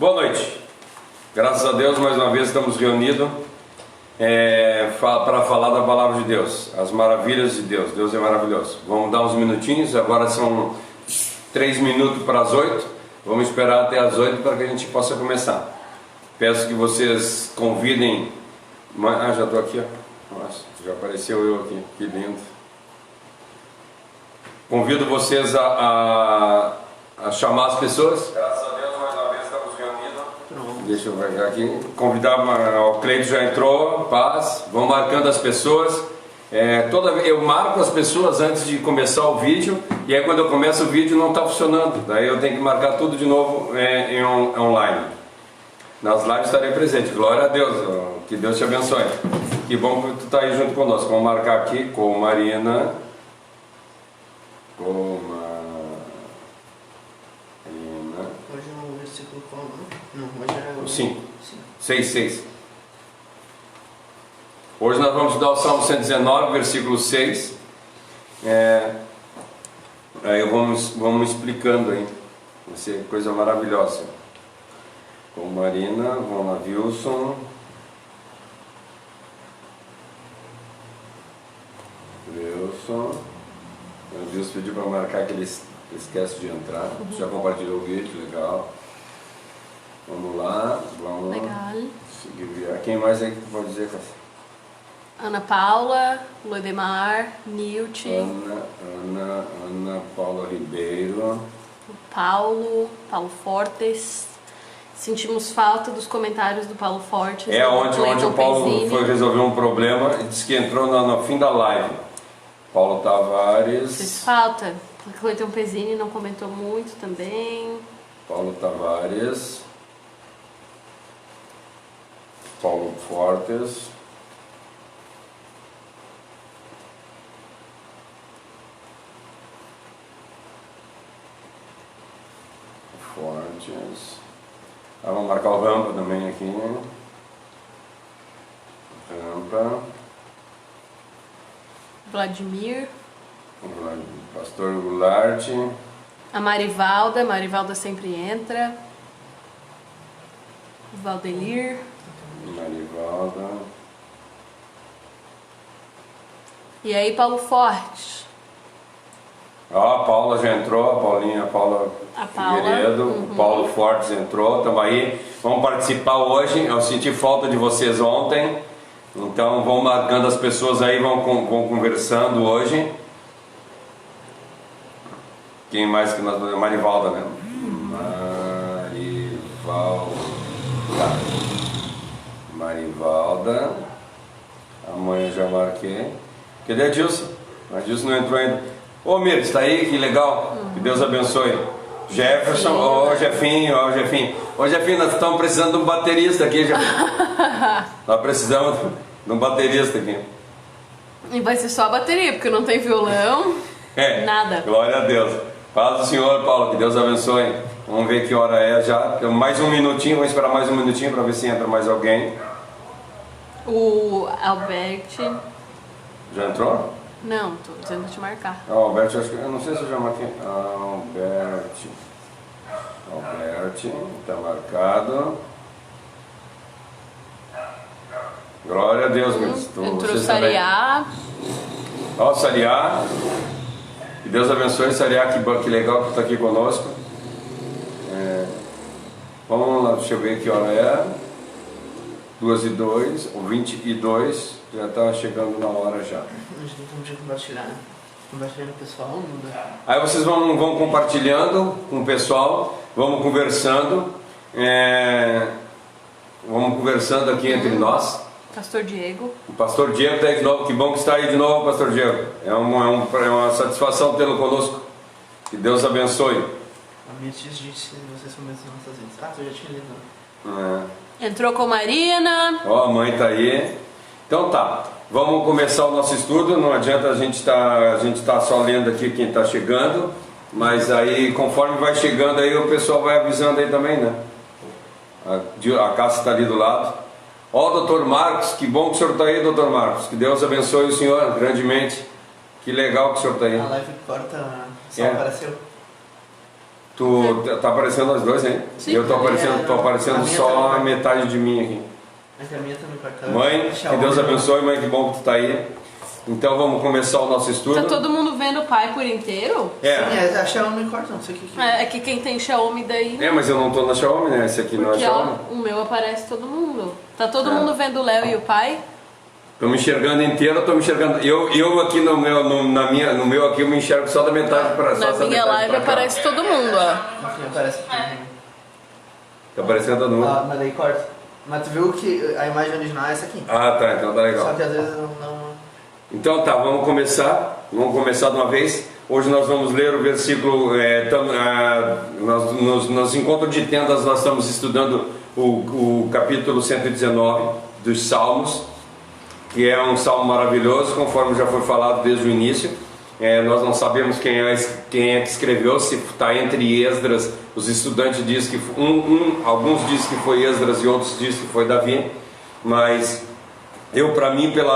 Boa noite. Graças a Deus, mais uma vez estamos reunidos para falar da Palavra de Deus, as maravilhas de Deus. Deus é maravilhoso. Vamos dar uns minutinhos, agora são 3 minutos para as 8. Vamos esperar até as 8 para que a gente possa começar. Peço que vocês convidem... Ah, já estou aqui, ó. Nossa, já apareceu eu aqui, que lindo. Convido vocês a chamar as pessoas. Graças a Deus, mais uma vez estamos reunidos. Deixa eu pegar aqui. Convidar, o Cleito já entrou, paz. Vão marcando as pessoas. Eu marco as pessoas antes de começar o vídeo. E aí quando eu começo o vídeo não está funcionando. Daí eu tenho que marcar tudo de novo online. Nas lives estarei presente. Glória a Deus. Que Deus te abençoe. Que bom que tu está aí junto conosco. Vamos marcar aqui com Marina. Hoje é um versículo qual? Não, hoje é o 5. 6. Hoje nós vamos estudar o Salmo 119, versículo 6. Aí vamos explicando aí. Vai ser coisa maravilhosa. Com Marina, vamos lá, Wilson. O Wilson pediu para marcar que ele esquece de entrar. Já compartilhou o vídeo, legal. Vamos lá, vamos legal. Seguir. Quem mais aí que pode dizer? Ana Paula, Lodemar, Nilt, Ana Paula Ribeiro, Paulo Fortes. Sentimos falta dos comentários do Paulo Fortes. Onde o Paulo foi resolver um problema e disse que entrou no fim da live. Paulo Tavares. Fez falta. O Cleiton Pezzini não comentou muito também. Paulo Tavares. Paulo Fortes. Vamos marcar o Rampa também aqui. Rampa. Vladimir. Pastor Goulart. A Marivalda sempre entra. Valdelir. Marivalda. E aí, Paulo Forte. A Paula já entrou, a Paula Figueiredo, o Paulo Fortes entrou, estamos aí, vamos participar hoje. Eu senti falta de vocês ontem, então vão marcando as pessoas aí, vão conversando hoje. Quem mais que nós vamos? Marivalda, né? Marivalda. Amanhã eu já marquei. Cadê a Dilson? A Dilson não entrou ainda. Ô Mir, está aí? Que legal. Que Deus abençoe. Jefferson, Jefinho. Ô Jefinho, nós estamos precisando de um baterista aqui, Jefinho. Nós precisamos de um baterista aqui. E vai ser só a bateria, porque não tem violão. Nada. Glória a Deus. Paz do Senhor, Paulo, que Deus abençoe. Vamos ver que hora é já. Mais um minutinho, vamos esperar mais um minutinho para ver se entra mais alguém. O Alberti. Já entrou? Não, tô dizendo te marcar. Alberti, eu não sei se eu já marquei. Alberti, está marcado. Glória a Deus, mesmo. Entrou o Sariá. Ó, Sariá. Que Deus abençoe, Sariá, que legal que está aqui conosco. Vamos lá, deixa eu ver que hora é. 2:02, ou 22. Já está chegando na hora já. A gente tem que compartilhar, né? Compartilhando o pessoal, não dá. Aí vocês vão compartilhando com o pessoal, vamos conversando. Vamos conversando aqui entre nós. Pastor Diego. O Pastor Diego está aí de novo. Que bom que está aí de novo, Pastor Diego. É uma satisfação tê-lo conosco. Que Deus abençoe. A minha tia disse que vocês são mesmo nossas vidas. Ah, eu já tinha lido. Entrou com Marina. Ó, a mãe está aí. Então tá, vamos começar o nosso estudo. Não adianta a gente tá só lendo aqui quem está chegando, mas aí conforme vai chegando aí o pessoal vai avisando aí também, né? A Cássia está ali do lado. Ó, doutor Marcos, que bom que o senhor está aí, doutor Marcos. Que Deus abençoe o senhor grandemente. Que legal que o senhor está aí. A live corta, só apareceu. Tu tá aparecendo nós dois, hein? Sim. E eu tô aparecendo A minha só a também. metade de mim aqui. A minha também pra cá. Mãe, que Deus abençoe, mãe, que bom que tu tá aí. Então vamos começar o nosso estudo. Tá todo mundo vendo o pai por inteiro? É. A Xiaomi corta, não sei o que que É que quem tem Xiaomi daí. Mas eu não tô na Xiaomi, né? Esse aqui não é Porque Xiaomi. ó, o meu aparece todo mundo. Tá todo mundo vendo o Léo e o pai? Tô me enxergando inteiro, tô me enxergando. Eu aqui no meu aqui eu me enxergo só da metade para Na minha live aparece todo mundo, ó. Enfim, aparece aqui também. Tá aparecendo todo mundo. Ah, mas daí corta. Mas tu viu que a imagem original é essa aqui. Ah, tá, então tá legal. Só que às vezes não... Então tá, vamos começar de uma vez. Hoje nós vamos ler o versículo, nos encontros de tendas nós estamos estudando o capítulo 119 dos Salmos, que é um salmo maravilhoso, conforme já foi falado desde o início. Nós não sabemos quem é que escreveu, se está entre Esdras, os estudantes dizem que alguns dizem que foi Esdras e outros dizem que foi Davi, mas eu, para mim, pelo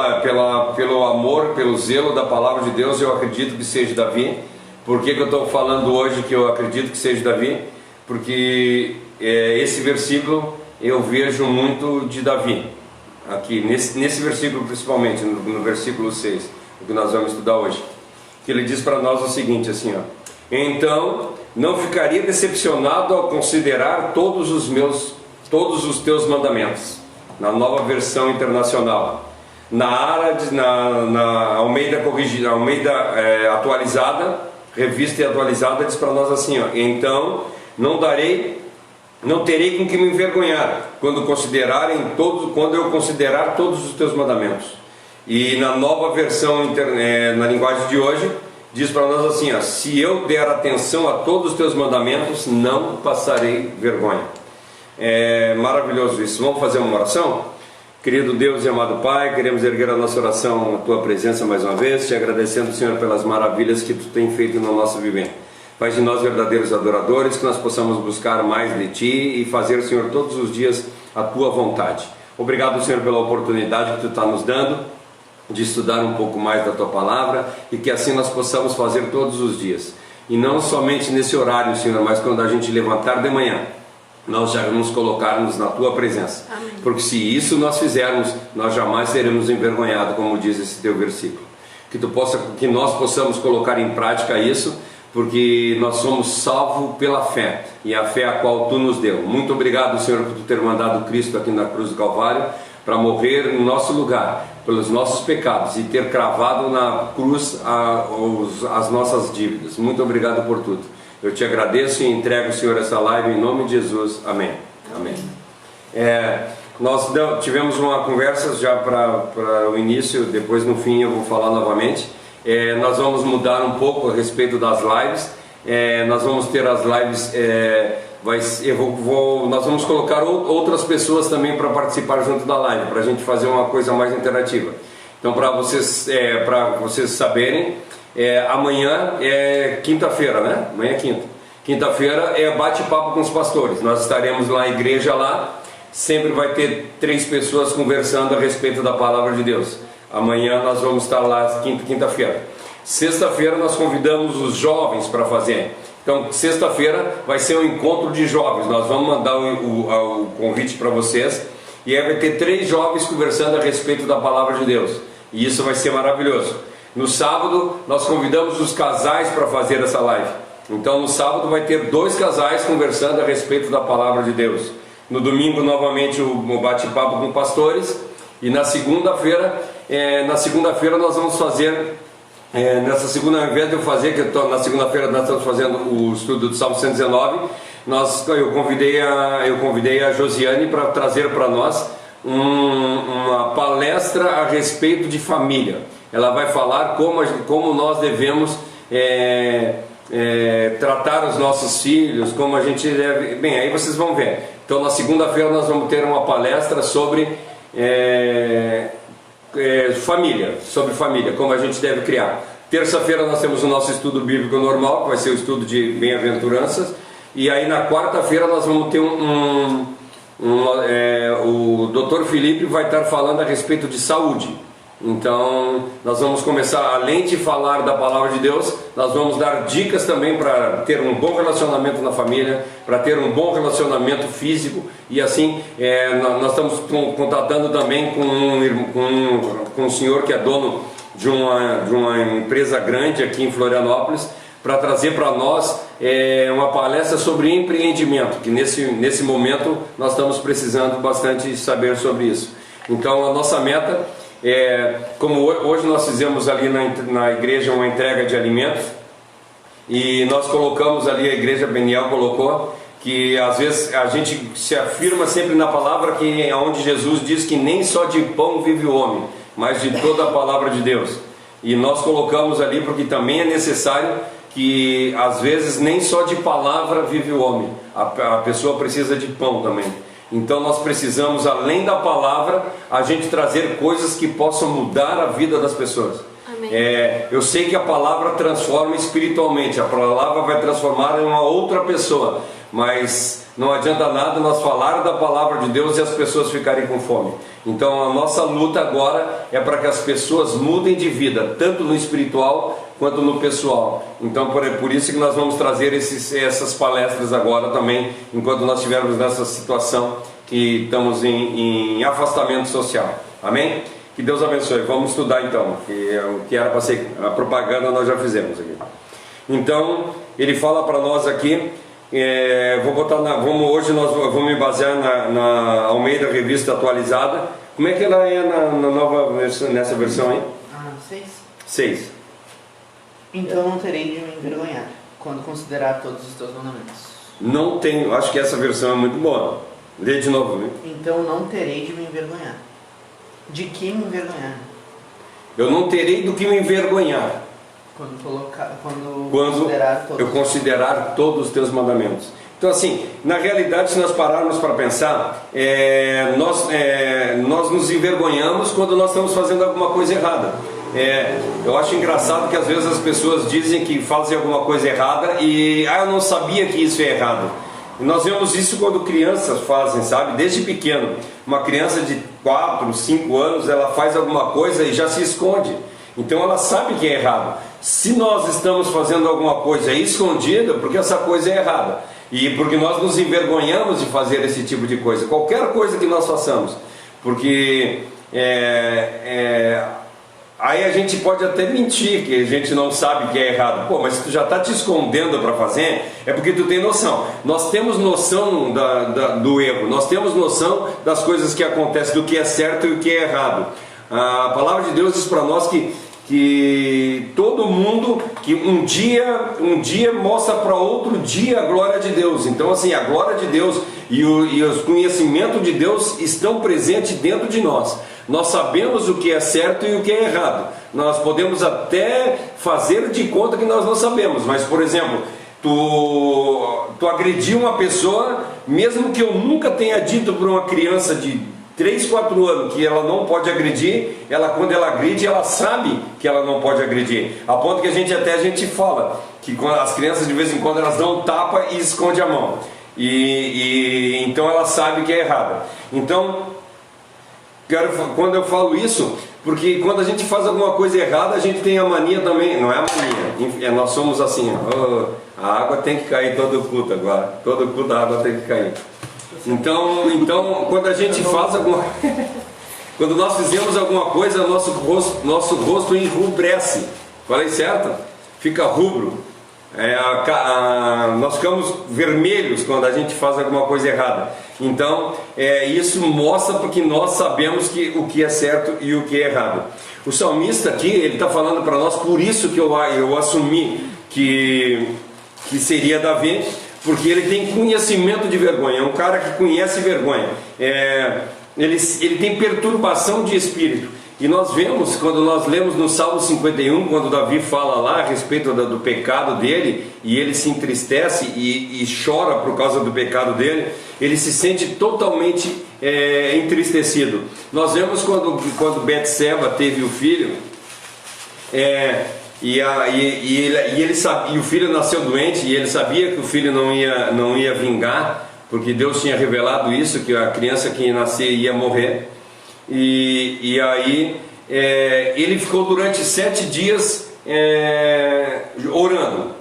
amor, pelo zelo da palavra de Deus, eu acredito que seja Davi. Por que eu estou falando hoje que eu acredito que seja Davi? Porque esse versículo eu vejo muito de Davi, aqui nesse versículo principalmente, no versículo 6, o que nós vamos estudar hoje, que ele diz para nós o seguinte, assim, ó: então não ficaria decepcionado ao considerar todos os teus mandamentos. Na Nova Versão Internacional. Na Almeida corrigida, Almeida atualizada, revista e atualizada, diz para nós assim, ó: então não terei com que me envergonhar quando eu considerar todos os teus mandamentos. E na Nova Versão na linguagem de hoje diz para nós assim, ó: se eu der atenção a todos os teus mandamentos, não passarei vergonha. É maravilhoso isso. Vamos fazer uma oração? Querido Deus e amado Pai, queremos erguer a nossa oração na Tua presença mais uma vez, te agradecendo, Senhor, pelas maravilhas que Tu tem feito no nosso viver. Faz de nós verdadeiros adoradores, que nós possamos buscar mais de Ti e fazer, Senhor, todos os dias a Tua vontade. Obrigado, Senhor, pela oportunidade que Tu está nos dando de estudar um pouco mais da Tua palavra e que assim nós possamos fazer todos os dias. E não somente nesse horário, Senhor, mas quando a gente levantar de manhã, nós já nos colocarmos na Tua presença. Amém. Porque se isso nós fizermos, nós jamais seremos envergonhados, como diz esse Teu versículo. Que nós possamos colocar em prática isso, porque nós somos salvos pela fé, e a fé a qual Tu nos deu. Muito obrigado, Senhor, por Tu ter mandado Cristo aqui na cruz do Calvário, para morrer no nosso lugar, pelos nossos pecados, e ter cravado na cruz as nossas dívidas. Muito obrigado por tudo. Eu te agradeço e entrego, Senhor, essa live em nome de Jesus. Amém. Amém. Nós tivemos uma conversa já para o início, depois no fim eu vou falar novamente. Nós vamos mudar um pouco a respeito das lives. Nós vamos ter as lives, nós vamos colocar outras pessoas também para participar junto da live, para a gente fazer uma coisa mais interativa. Então, para vocês saberem, amanhã é quinta-feira, né? Amanhã é quinta. Quinta-feira é bate-papo com os pastores. Nós estaremos lá na igreja lá. Sempre vai ter 3 pessoas conversando a respeito da palavra de Deus. Amanhã nós vamos estar lá quinta-feira. Sexta-feira nós convidamos os jovens para fazer. Então, sexta-feira vai ser um encontro de jovens. Nós vamos mandar o convite para vocês. E aí vai ter 3 jovens conversando a respeito da palavra de Deus. E isso vai ser maravilhoso. No sábado, nós convidamos os casais para fazer essa live. Então, no sábado vai ter 2 casais conversando a respeito da palavra de Deus. No domingo, novamente, o bate-papo com pastores. E na segunda-feira, nós vamos fazer... nessa segunda, ao invés de eu fazer, na segunda-feira nós estamos fazendo o estudo do Salmo 119, eu convidei a Josiane para trazer para nós uma palestra a respeito de família. Ela vai falar como nós devemos tratar os nossos filhos, como a gente deve... Bem, aí vocês vão ver. Então na segunda-feira nós vamos ter uma palestra sobre família, como a gente deve criar. Terça-feira nós temos o nosso estudo bíblico normal, que vai ser o estudo de bem-aventuranças. E aí na quarta-feira nós vamos ter o Dr. Felipe vai estar falando a respeito de saúde. Então nós vamos começar, além de falar da palavra de Deus, nós vamos dar dicas também para ter um bom relacionamento na família, para ter um bom relacionamento físico. E assim, nós estamos contatando também com um senhor que é dono de uma empresa grande aqui em Florianópolis, para trazer para nós uma palestra sobre empreendimento, que nesse momento nós estamos precisando bastante saber sobre isso. Então a nossa meta como hoje nós fizemos ali na igreja uma entrega de alimentos, e nós colocamos ali, a igreja Beniel colocou, que às vezes a gente se afirma sempre na palavra, que é onde Jesus diz que nem só de pão vive o homem, mas de toda a palavra de Deus. E nós colocamos ali porque também é necessário que às vezes nem só de palavra vive o homem, a pessoa precisa de pão também. Então nós precisamos, além da palavra, a gente trazer coisas que possam mudar a vida das pessoas. Amém. Eu sei que a palavra transforma espiritualmente, a palavra vai transformar em uma outra pessoa, mas não adianta nada nós falar da palavra de Deus e as pessoas ficarem com fome. Então a nossa luta agora é para que as pessoas mudem de vida, tanto no espiritual quanto no pessoal. Então por isso que nós vamos trazer essas palestras agora também, enquanto nós estivermos nessa situação que estamos em afastamento social. Amém? Que Deus abençoe. Vamos estudar então, que o que era para ser a propaganda nós já fizemos aqui. Então ele fala para nós aqui, hoje nós vamos me basear na Almeida Revista Atualizada. Como é que ela é na nova versão, nessa versão aí? 6. Então não terei de me envergonhar quando considerar todos os teus mandamentos. Não tenho, acho que essa versão é muito boa. Lê de novo, né? Então não terei de me envergonhar. De que me envergonhar? Eu não terei do que me envergonhar Quando eu considerar todos os teus mandamentos. Então assim, na realidade, se nós pararmos para pensar, nós nos envergonhamos quando nós estamos fazendo alguma coisa errada. Eu acho engraçado que às vezes as pessoas dizem que fazem alguma coisa errada e eu não sabia que isso é errado. Nós vemos isso quando crianças fazem, sabe? Desde pequeno, uma criança de 4, 5 anos, ela faz alguma coisa e já se esconde. Então ela sabe que é errado. Se nós estamos fazendo alguma coisa escondida, porque essa coisa é errada, e porque nós nos envergonhamos de fazer esse tipo de coisa, qualquer coisa que nós façamos, porque aí a gente pode até mentir que a gente não sabe que é errado. Pô, mas se tu já está te escondendo para fazer, é porque tu tem noção. Nós temos noção do erro, nós temos noção das coisas que acontecem, do que é certo e o que é errado. A palavra de Deus diz para nós que todo mundo, que um dia mostra para outro dia a glória de Deus. Então assim, a glória de Deus e o conhecimento de Deus estão presentes dentro de nós. Nós sabemos o que é certo e o que é errado. Nós podemos até fazer de conta que nós não sabemos, mas por exemplo, tu agredir uma pessoa, mesmo que eu nunca tenha dito para uma criança de 3, 4 anos que ela não pode agredir, quando ela agride, ela sabe que ela não pode agredir, a ponto que a gente fala que as crianças de vez em quando elas dão um tapa e esconde a mão, então ela sabe que é errada. Então quando eu falo isso, porque quando a gente faz alguma coisa errada, a gente tem a mania também, não é a mania, nós somos assim, a água tem que cair todo culto agora, todo culto a água tem que cair. Então quando a gente faz quando nós fizemos alguma coisa, nosso rosto enrubrece. Falei certo? Fica rubro. Nós ficamos vermelhos quando a gente faz alguma coisa errada. Então isso mostra porque nós sabemos o que é certo e o que é errado. O salmista aqui, ele está falando para nós, por isso que eu assumi que seria Davi, porque ele tem conhecimento de vergonha, é um cara que conhece vergonha, ele tem perturbação de espírito. E nós vemos, quando nós lemos no Salmo 51, quando Davi fala lá a respeito do pecado dele, e ele se entristece e chora por causa do pecado dele, ele se sente totalmente entristecido. Nós vemos quando Betseba teve o filho, e o filho nasceu doente, e ele sabia que o filho não ia vingar, porque Deus tinha revelado isso, que a criança que ia nascer ia morrer. E aí ele ficou durante 7 dias orando.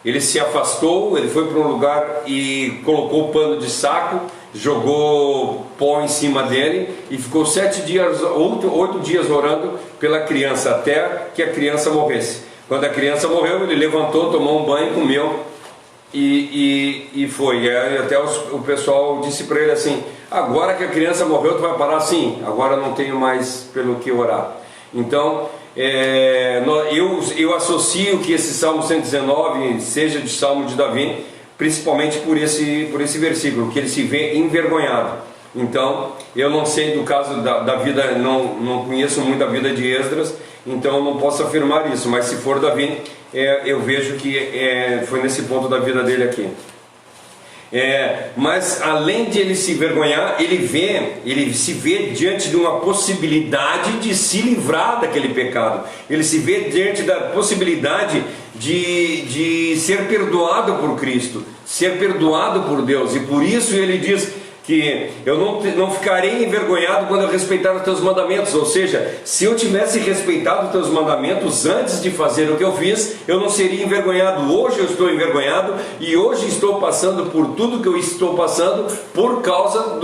Ele se afastou, ele foi para um lugar e colocou o pano de saco, jogou pó em cima dele e ficou 7 dias, 8 dias orando pela criança, até que a criança morresse. Quando a criança morreu, ele levantou, tomou um banho, comeu e foi. Até o pessoal disse para ele assim: agora que a criança morreu, tu vai parar? Sim, agora não tenho mais pelo que orar. Então eu associo que esse Salmo 119 seja de Salmo de Davi, principalmente por esse versículo, que ele se vê envergonhado. Então, eu não sei do caso da vida, não conheço muito a vida de Esdras, então eu não posso afirmar isso, mas se for Davi, eu vejo que foi nesse ponto da vida dele aqui. Mas além de ele se envergonhar, ele se vê diante de uma possibilidade de se livrar daquele pecado. Ele se vê diante da possibilidade de ser perdoado por Cristo, ser perdoado por Deus, e por isso ele diz que eu não ficarei envergonhado quando eu respeitar os teus mandamentos. Ou seja, se eu tivesse respeitado os teus mandamentos antes de fazer o que eu fiz, eu não seria envergonhado. Hoje eu estou envergonhado, e hoje estou passando por tudo que eu estou passando por causa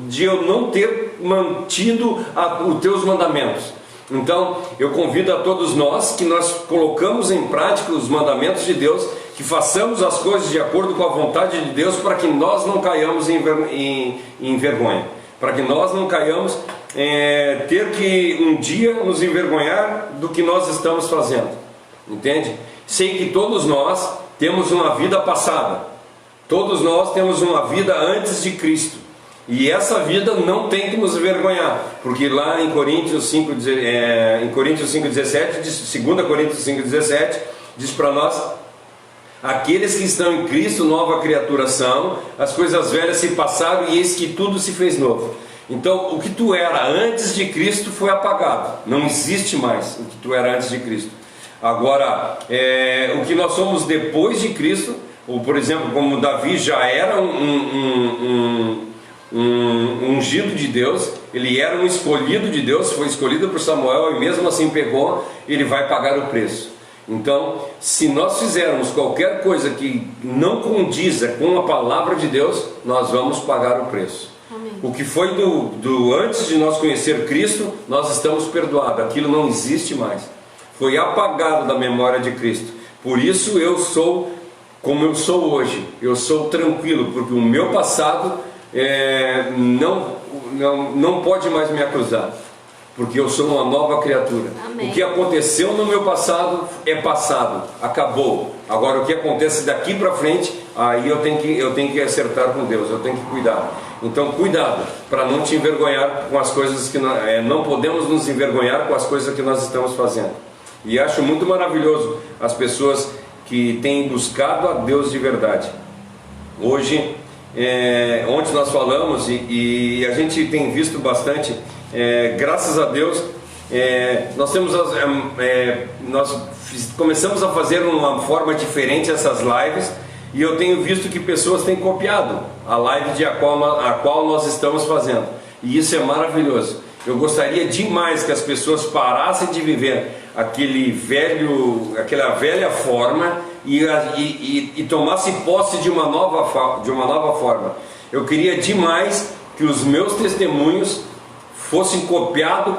de eu não ter mantido os teus mandamentos. Então eu convido a todos nós que nós colocamos em prática os mandamentos de Deus, que façamos as coisas de acordo com a vontade de Deus, para que nós não caiamos em vergonha, para que nós não caiamos ter que um dia nos envergonhar do que nós estamos fazendo, entende? Sei que todos nós temos uma vida passada, todos nós temos uma vida antes de Cristo, e essa vida não tem que nos envergonhar, porque lá em Coríntios 5,17, 2 Coríntios 5,17, diz para nós: aqueles que estão em Cristo, nova criatura são, as coisas velhas se passaram e eis que tudo se fez novo. Então, o que tu era antes de Cristo foi apagado, não existe mais o que tu era antes de Cristo. Agora, o que nós somos depois de Cristo, ou por exemplo, como Davi já era um ungido de Deus, ele era um escolhido de Deus, foi escolhido por Samuel e mesmo assim pegou, ele vai pagar o preço. Então, se nós fizermos qualquer coisa que não condiza com a palavra de Deus, nós vamos pagar o preço. Amém. O que foi do antes de nós conhecer Cristo, nós estamos perdoados, aquilo não existe mais, foi apagado da memória de Cristo. Por isso eu sou como eu sou hoje, eu sou tranquilo, porque o meu passado não pode mais me acusar, porque eu sou uma nova criatura. Amém. O que aconteceu no meu passado é passado, acabou. Agora o que acontece daqui para frente, aí eu tenho que acertar com Deus, eu tenho que cuidar. Então cuidado, para não te envergonhar com as coisas que não podemos nos envergonhar com as coisas que nós estamos fazendo. E acho muito maravilhoso as pessoas que têm buscado a Deus de verdade. Hoje, ontem nós falamos e a gente tem visto bastante, graças a Deus, nós começamos a fazer uma forma diferente essas lives, e eu tenho visto que pessoas têm copiado a live a qual nós estamos fazendo, e isso é maravilhoso. Eu gostaria demais que as pessoas parassem de viver aquela velha forma e tomassem posse de uma nova forma. Eu queria demais que os meus testemunhos fossem copiados,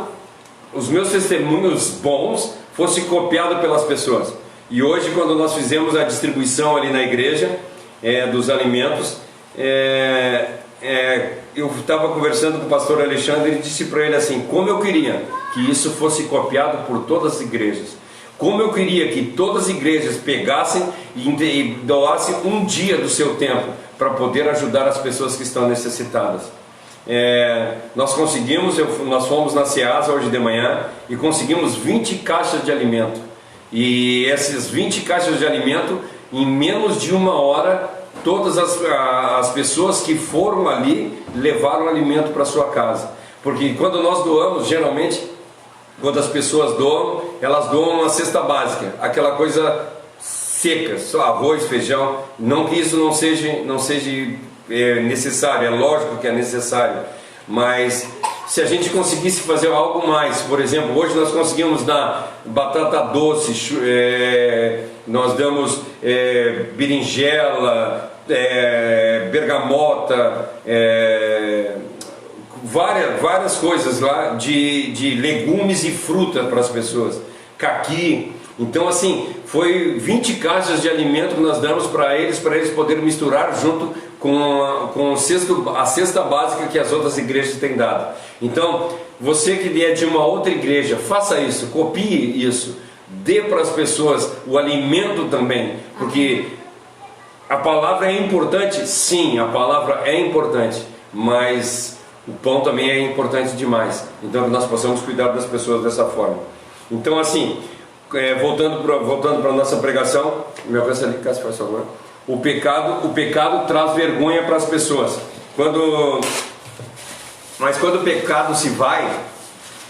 os meus testemunhos bons fossem copiados pelas pessoas. E hoje, quando nós fizemos a distribuição ali na igreja dos alimentos, eu estava conversando com o pastor Alexandre e disse para ele assim: como eu queria que isso fosse copiado por todas as igrejas, como eu queria que todas as igrejas pegassem e doassem um dia do seu tempo para poder ajudar as pessoas que estão necessitadas. Nós fomos na Ceasa hoje de manhã e conseguimos 20 caixas de alimento, e essas 20 caixas de alimento, em menos de 1 hora, todas as pessoas que foram ali levaram alimento para sua casa. Porque quando nós doamos, geralmente, quando as pessoas doam, elas doam uma cesta básica, aquela coisa seca, só arroz, feijão. Não que isso não seja necessário, é lógico que é necessário, mas se a gente conseguisse fazer algo mais, por exemplo, hoje nós conseguimos dar batata doce, nós damos berinjela, bergamota, várias coisas lá de legumes e fruta para as pessoas, caqui. Então assim, foi 20 caixas de alimento que nós damos para eles poderem misturar junto com a cesta básica que as outras igrejas têm dado. Então, você que é de uma outra igreja, faça isso, copie isso, dê para as pessoas o alimento também, porque a palavra é importante, sim, a palavra é importante, mas o pão também é importante demais. Então, que nós possamos cuidar das pessoas dessa forma. Então, assim, voltando para a nossa pregação, me alcança ali, Cássio, faz favor. O pecado traz vergonha para as pessoas. Mas quando o pecado se vai,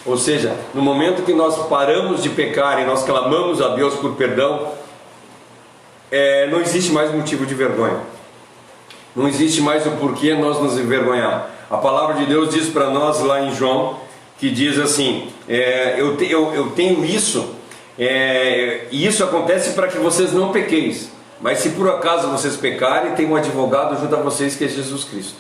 ou seja, no momento que nós paramos de pecar e nós clamamos a Deus por perdão, não existe mais motivo de vergonha. Não existe mais o porquê nós nos envergonhar. A palavra de Deus diz para nós lá em João, que diz assim, eu tenho isso, e isso acontece para que vocês não pequeis. Mas se por acaso vocês pecarem, tem um advogado junto a vocês que é Jesus Cristo.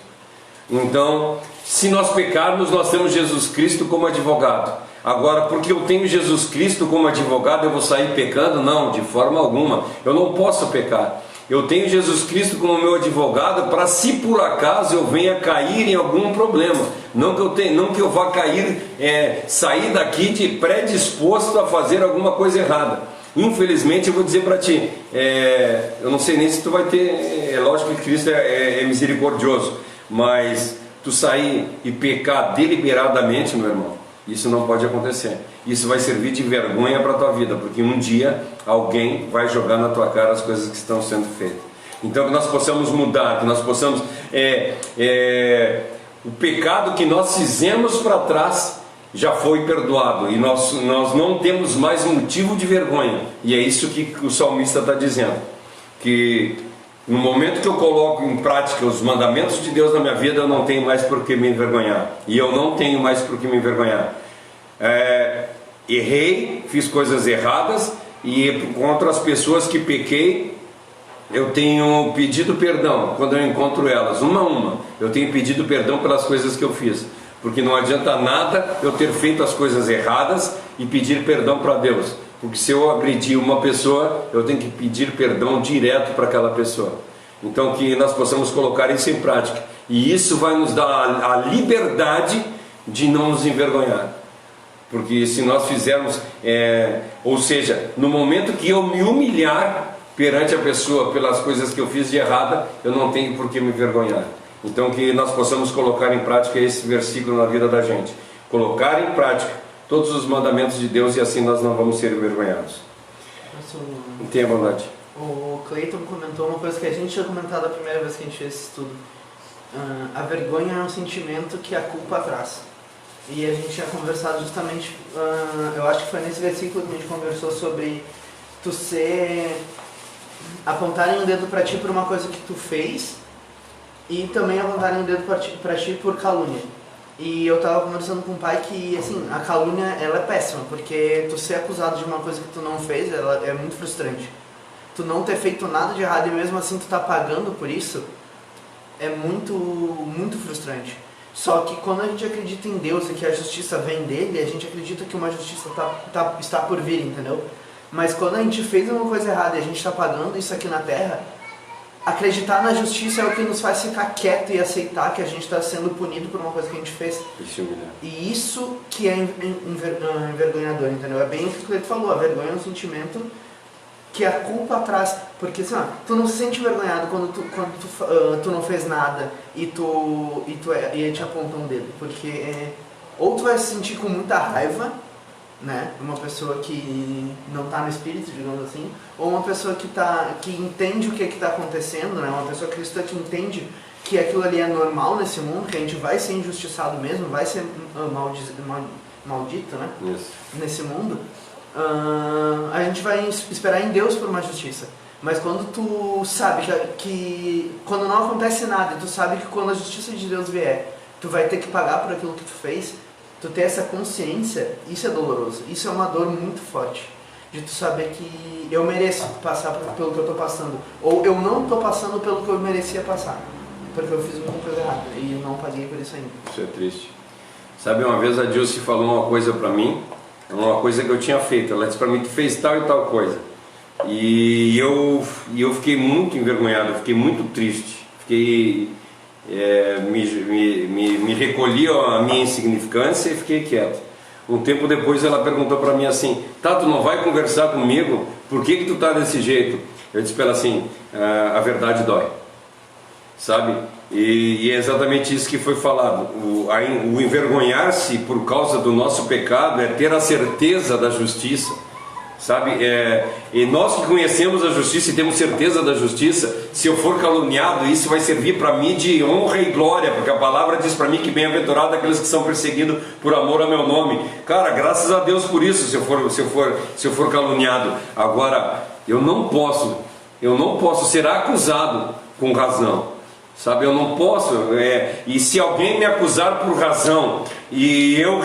Então, se nós pecarmos, nós temos Jesus Cristo como advogado. Agora, porque eu tenho Jesus Cristo como advogado, eu vou sair pecando? Não, de forma alguma. Eu não posso pecar. Eu tenho Jesus Cristo como meu advogado para, se por acaso eu venha cair em algum problema, não que eu vá cair, sair daqui predisposto a fazer alguma coisa errada. Infelizmente, eu vou dizer para ti, eu não sei nem se tu vai ter, é lógico que Cristo é misericordioso, mas tu sair e pecar deliberadamente, meu irmão, isso não pode acontecer. Isso vai servir de vergonha para a tua vida, porque um dia alguém vai jogar na tua cara as coisas que estão sendo feitas. Então, que nós possamos mudar, que nós possamos o pecado que nós fizemos para trás já foi perdoado, e nós não temos mais motivo de vergonha. E é isso que o salmista está dizendo, que no momento que eu coloco em prática os mandamentos de Deus na minha vida, eu não tenho mais por que me envergonhar. E eu não tenho mais por que me envergonhar. Errei, fiz coisas erradas, e contra as pessoas que pequei, eu tenho pedido perdão. Quando eu encontro elas, uma a uma, eu tenho pedido perdão pelas coisas que eu fiz. Porque não adianta nada eu ter feito as coisas erradas e pedir perdão para Deus. Porque se eu agredir uma pessoa, eu tenho que pedir perdão direto para aquela pessoa. Então, que nós possamos colocar isso em prática. E isso vai nos dar a liberdade de não nos envergonhar. Porque se nós fizermos, ou seja, no momento que eu me humilhar perante a pessoa pelas coisas que eu fiz de errada, eu não tenho por que me envergonhar. Então, que nós possamos colocar em prática esse versículo na vida da gente. Colocar em prática todos os mandamentos de Deus, e assim nós não vamos ser envergonhados. Tenha bondade. O Cleiton comentou uma coisa que a gente tinha comentado a primeira vez que a gente fez esse estudo. A vergonha é um sentimento que a culpa traz. E a gente tinha conversado justamente, eu acho que foi nesse versículo que a gente conversou sobre apontarem um dedo para ti por uma coisa que tu fez, e também apontarem um dedo para ti por calúnia. E eu tava conversando com o pai que, assim, a calúnia, ela é péssima, porque tu ser acusado de uma coisa que tu não fez, ela é muito frustrante. Tu não ter feito nada de errado e mesmo assim tu tá pagando por isso, é muito, muito frustrante. Só que quando a gente acredita em Deus e que a justiça vem dele, a gente acredita que uma justiça está por vir, entendeu? Mas quando a gente fez uma coisa errada e a gente está pagando isso aqui na terra, acreditar na justiça é o que nos faz ficar quieto e aceitar que a gente está sendo punido por uma coisa que a gente fez. E isso que é envergonhador, entendeu? É bem o que o Cleiton falou, a vergonha é um sentimento que a culpa traz. Porque assim, tu não se sente envergonhado quando tu não fez nada e te aponta um dedo. Porque ou tu vai se sentir com muita raiva, né? Uma pessoa que não está no espírito, digamos assim, ou uma pessoa que entende o que está acontecendo, né? Uma pessoa cristã que entende que aquilo ali é normal nesse mundo, que a gente vai ser injustiçado mesmo, vai ser maldito, né? Isso. Nesse mundo, a gente vai esperar em Deus por uma justiça. Mas quando tu sabe que quando não acontece nada, e tu sabe que quando a justiça de Deus vier, tu vai ter que pagar por aquilo que tu fez, tu ter essa consciência, isso é doloroso. Isso é uma dor muito forte. De tu saber que eu mereço passar pelo que eu tô passando. Ou eu não tô passando pelo que eu merecia passar. Porque eu fiz muita coisa errada e eu não paguei por isso ainda. Isso é triste. Sabe, uma vez a Dilce falou uma coisa pra mim, uma coisa que eu tinha feito. Ela disse pra mim, tu fez tal e tal coisa. E eu fiquei muito envergonhado, eu fiquei muito triste. Me recolhi a minha insignificância e fiquei quieto. Um tempo depois ela perguntou pra mim assim, tá, tu não vai conversar comigo? Por que tu tá desse jeito? Eu disse pra ela assim, a verdade dói. Sabe? E é exatamente isso que foi falado. O envergonhar-se por causa do nosso pecado é ter a certeza da justiça. Sabe? E nós que conhecemos a justiça e temos certeza da justiça, se eu for caluniado, isso vai servir para mim de honra e glória, porque a palavra diz para mim que bem-aventurado aqueles que são perseguidos por amor ao meu nome. Cara, graças a Deus por isso, se eu for caluniado. Agora, eu não posso ser acusado com razão. Sabe, eu não posso, e se alguém me acusar por razão e eu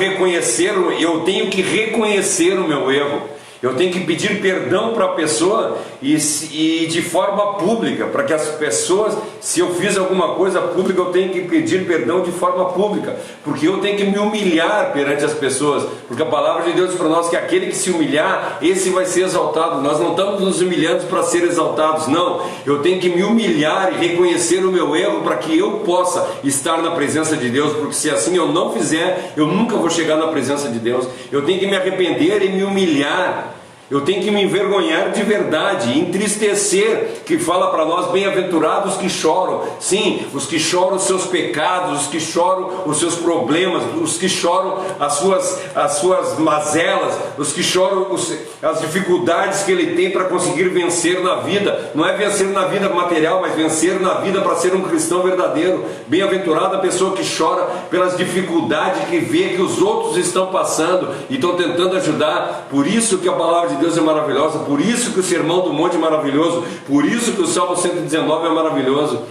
tenho que reconhecer o meu erro, eu tenho que pedir perdão para a pessoa e de forma pública, para que as pessoas, se eu fiz alguma coisa pública, eu tenho que pedir perdão de forma pública, porque eu tenho que me humilhar perante as pessoas, porque a palavra de Deus diz para nós que aquele que se humilhar, esse vai ser exaltado. Nós não estamos nos humilhando para ser exaltados, não. Eu tenho que me humilhar e reconhecer o meu erro para que eu possa estar na presença de Deus, porque se assim eu não fizer, eu nunca vou chegar na presença de Deus. Eu tenho que me arrepender e me humilhar. Eu tenho que me envergonhar de verdade, entristecer, que fala para nós, bem-aventurados que choram. Sim, os que choram os seus pecados, os que choram os seus problemas, os que choram as suas mazelas, os que choram as dificuldades que ele tem para conseguir vencer na vida. Não é vencer na vida material, mas vencer na vida para ser um cristão verdadeiro. Bem-aventurada a pessoa que chora pelas dificuldades que vê que os outros estão passando e estão tentando ajudar. Por isso que a palavra de Deus é maravilhosa, por isso que o Sermão do Monte é maravilhoso, por isso que o Salmo 119 é maravilhoso.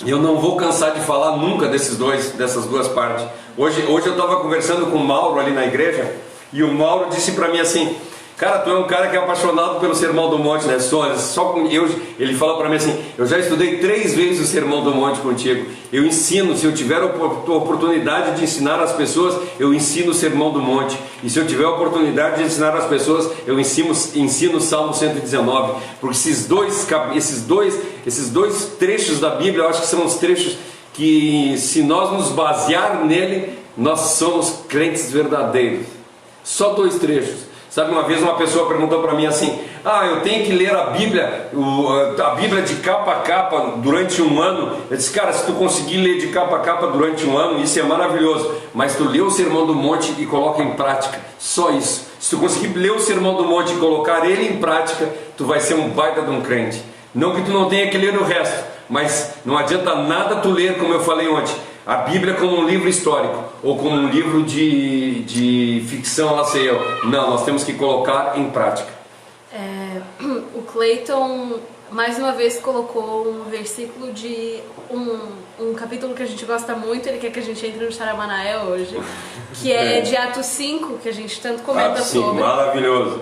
Eu não vou cansar de falar nunca dessas duas partes. Hoje eu estava conversando com o Mauro ali na igreja, e o Mauro disse para mim assim, cara, tu é um cara que é apaixonado pelo Sermão do Monte, né? Ele fala para mim assim, eu já estudei 3 vezes o Sermão do Monte contigo. Eu ensino, se eu tiver a oportunidade de ensinar as pessoas, eu ensino o Sermão do Monte. E se eu tiver a oportunidade de ensinar as pessoas, eu ensino o Salmo 119. Porque esses dois trechos da Bíblia, eu acho que são os trechos que, se nós nos basear nele, nós somos crentes verdadeiros. Só 2 trechos. Sabe, uma vez uma pessoa perguntou para mim assim, eu tenho que ler a Bíblia de capa a capa durante um ano. Eu disse, cara, se tu conseguir ler de capa a capa durante um ano, isso é maravilhoso, mas tu lê o Sermão do Monte e coloca em prática, só isso. Se tu conseguir ler o Sermão do Monte e colocar ele em prática, tu vai ser um baita de um crente. Não que tu não tenha que ler o resto, mas não adianta nada tu ler, como eu falei ontem, a Bíblia como um livro histórico, ou como um livro de ficção, lá sei eu. Não, nós temos que colocar em prática. O Clayton, mais uma vez, colocou um versículo de um capítulo que a gente gosta muito, ele quer que a gente entre no Charamanael hoje, que é de Atos 5, que a gente tanto comenta sobre. Maravilhoso.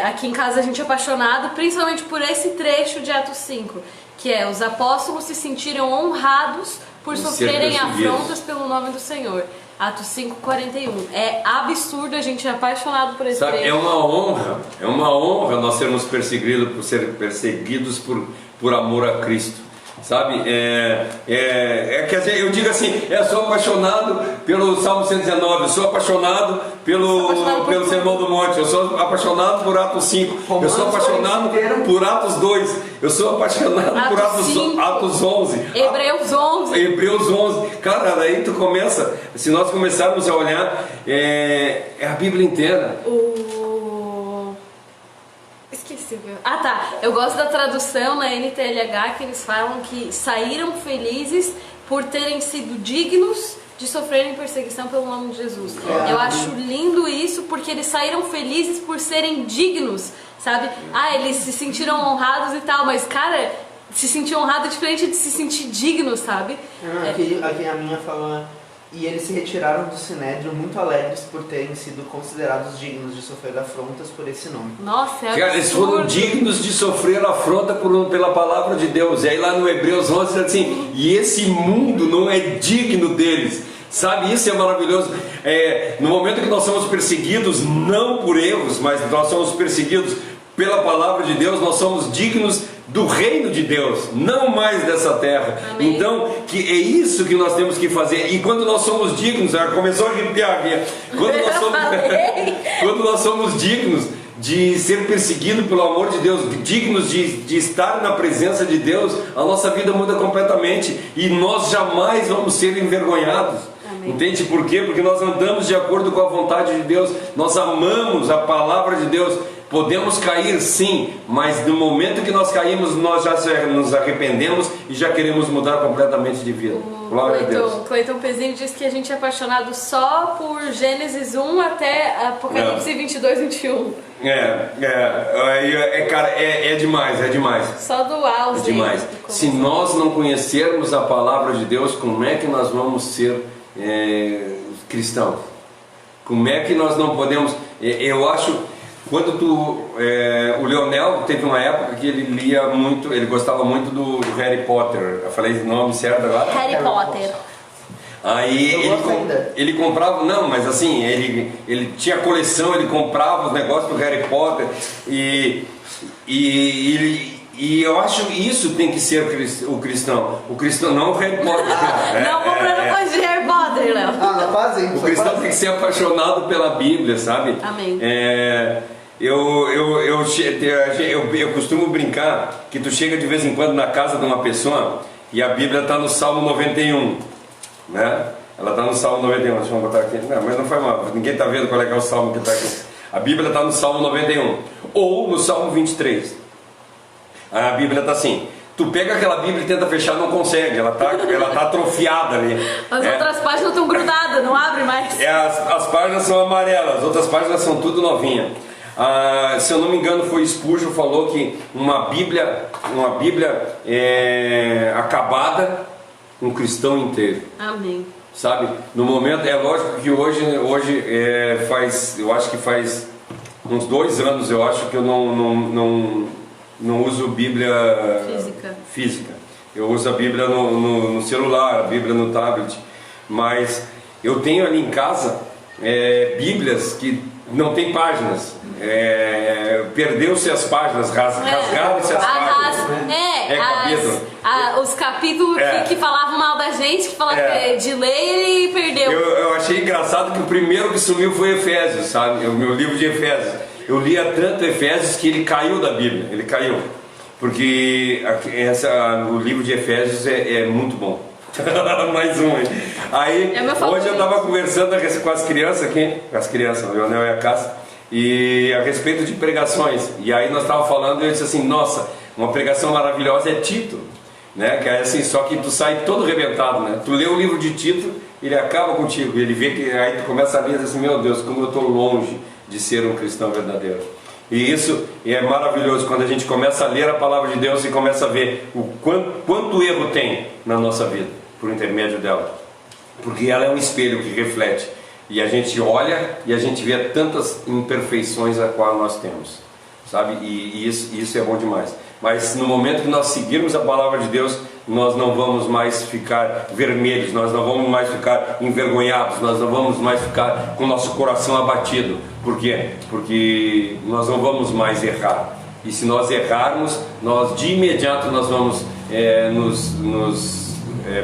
Aqui em casa a gente é apaixonado, principalmente por esse trecho de Atos 5, que é: os apóstolos se sentiram honrados por sofrerem afrontas pelo nome do Senhor. Atos 5:41. É absurdo, a gente é apaixonado por esse trecho. É uma honra nós sermos perseguidos por amor a Cristo. Sabe, quer dizer, eu digo assim, eu sou apaixonado pelo Salmo 119, eu sou apaixonado pelo Sermão do Monte, eu sou apaixonado por Atos 5, eu sou apaixonado por Atos 2, eu sou apaixonado por Atos 11, Hebreus 11, cara, daí tu começa, se nós começarmos a olhar, é a Bíblia inteira. Esqueci. Eu gosto da tradução na NTLH, que eles falam que saíram felizes por terem sido dignos de sofrerem perseguição pelo nome de Jesus. Eu acho lindo isso, porque eles saíram felizes por serem dignos, sabe? Eles se sentiram honrados e tal, mas, cara, se sentir honrado é diferente de se sentir digno, sabe? Aqui a minha fala e eles se retiraram do Sinédrio muito alegres por terem sido considerados dignos de sofrer afrontas por esse nome. Nossa, é Cara, eles foram absurdo. dignos de sofrer afronta pela palavra de Deus. E aí lá no Hebreus 11 diz assim, e esse mundo não é digno deles. Sabe, isso é maravilhoso. No momento que nós somos perseguidos, não por erros, mas nós somos perseguidos pela palavra de Deus, nós somos dignos do reino de Deus, não mais dessa terra. Amém. Então, que é isso que nós temos que fazer. E quando nós somos dignos, começou a arrepiar aqui. Quando nós somos dignos de ser perseguido pelo amor de Deus, dignos de estar na presença de Deus, a nossa vida muda completamente e nós jamais vamos ser envergonhados. Amém. Entende por quê? Porque nós andamos de acordo com a vontade de Deus, nós amamos a palavra de Deus. Podemos cair sim, mas no momento que nós caímos, nós já nos arrependemos e já queremos mudar completamente de vida. Glória a Deus. Cleiton Pezzini diz que a gente é apaixonado só por Gênesis 1 até Apocalipse 22, 21. Cara, é demais, é demais. Só do auge. É demais. Se nós não conhecermos a palavra de Deus, como é que nós vamos ser cristãos? Como é que nós não podemos... Eu acho... Quando o Leonel teve uma época que ele lia muito, ele gostava muito do Harry Potter. Eu falei o nome certo agora? Harry Potter. Aí ele comprava, não, mas assim, ele tinha coleção, ele comprava os negócios do Harry Potter e eu acho que isso tem que ser o cristão. O cristão, não o Harry Potter. Não comprando coisa de Harry Potter, Léo. Quase. O cristão tem que ser apaixonado pela Bíblia, sabe? Amém. Eu costumo brincar que tu chega de vez em quando na casa de uma pessoa e a Bíblia está no Salmo 91, né? Ela está no Salmo 91, deixa eu botar aqui, não, mas não foi mal, ninguém está vendo qual é que é o Salmo que está aqui. A Bíblia está no Salmo 91 ou no Salmo 23. A Bíblia está assim, tu pega aquela Bíblia e tenta fechar, não consegue, ela tá atrofiada ali. As outras páginas estão grudadas, não abre mais. As páginas são amarelas, as outras páginas são tudo novinha. Se eu não me engano, foi Spurgeon falou que uma Bíblia acabada, um cristão inteiro. Amém. Sabe? No momento, é lógico que hoje eu acho que faz uns 2 anos, eu acho que eu não uso Bíblia física. Eu uso a Bíblia no celular, a Bíblia no tablet. Mas eu tenho ali em casa Bíblias que não tem páginas. Perdeu-se as páginas, rasgaram-se as páginas. Os capítulos que falavam mal da gente, que falavam de ler, ele perdeu. Eu achei engraçado que o primeiro que sumiu foi Efésios, sabe? O meu livro de Efésios. Eu lia tanto Efésios que ele caiu da Bíblia, ele caiu. Porque o livro de Efésios é muito bom. Mais um aí. Hoje eu estava conversando com as crianças aqui, o Leonel e a Cássia, e a respeito de pregações. E aí nós estávamos falando e eu disse assim, nossa, uma pregação maravilhosa é Tito, né? Que é assim, só que tu sai todo arrebentado, né? Tu lê o livro de Tito, ele acaba contigo, ele vê que aí tu começa a ler e diz assim, meu Deus, como eu estou longe de ser um cristão verdadeiro. E isso é maravilhoso quando a gente começa a ler a palavra de Deus e começa a ver o quanto erro tem na nossa vida, por intermédio dela. Porque ela é um espelho que reflete. E a gente olha e a gente vê tantas imperfeições a qual nós temos. Sabe? E isso é bom demais. Mas no momento que nós seguirmos a palavra de Deus, nós não vamos mais ficar vermelhos, nós não vamos mais ficar envergonhados, nós não vamos mais ficar com o nosso coração abatido. Por quê? Porque nós não vamos mais errar. E se nós errarmos, nós de imediato nós vamos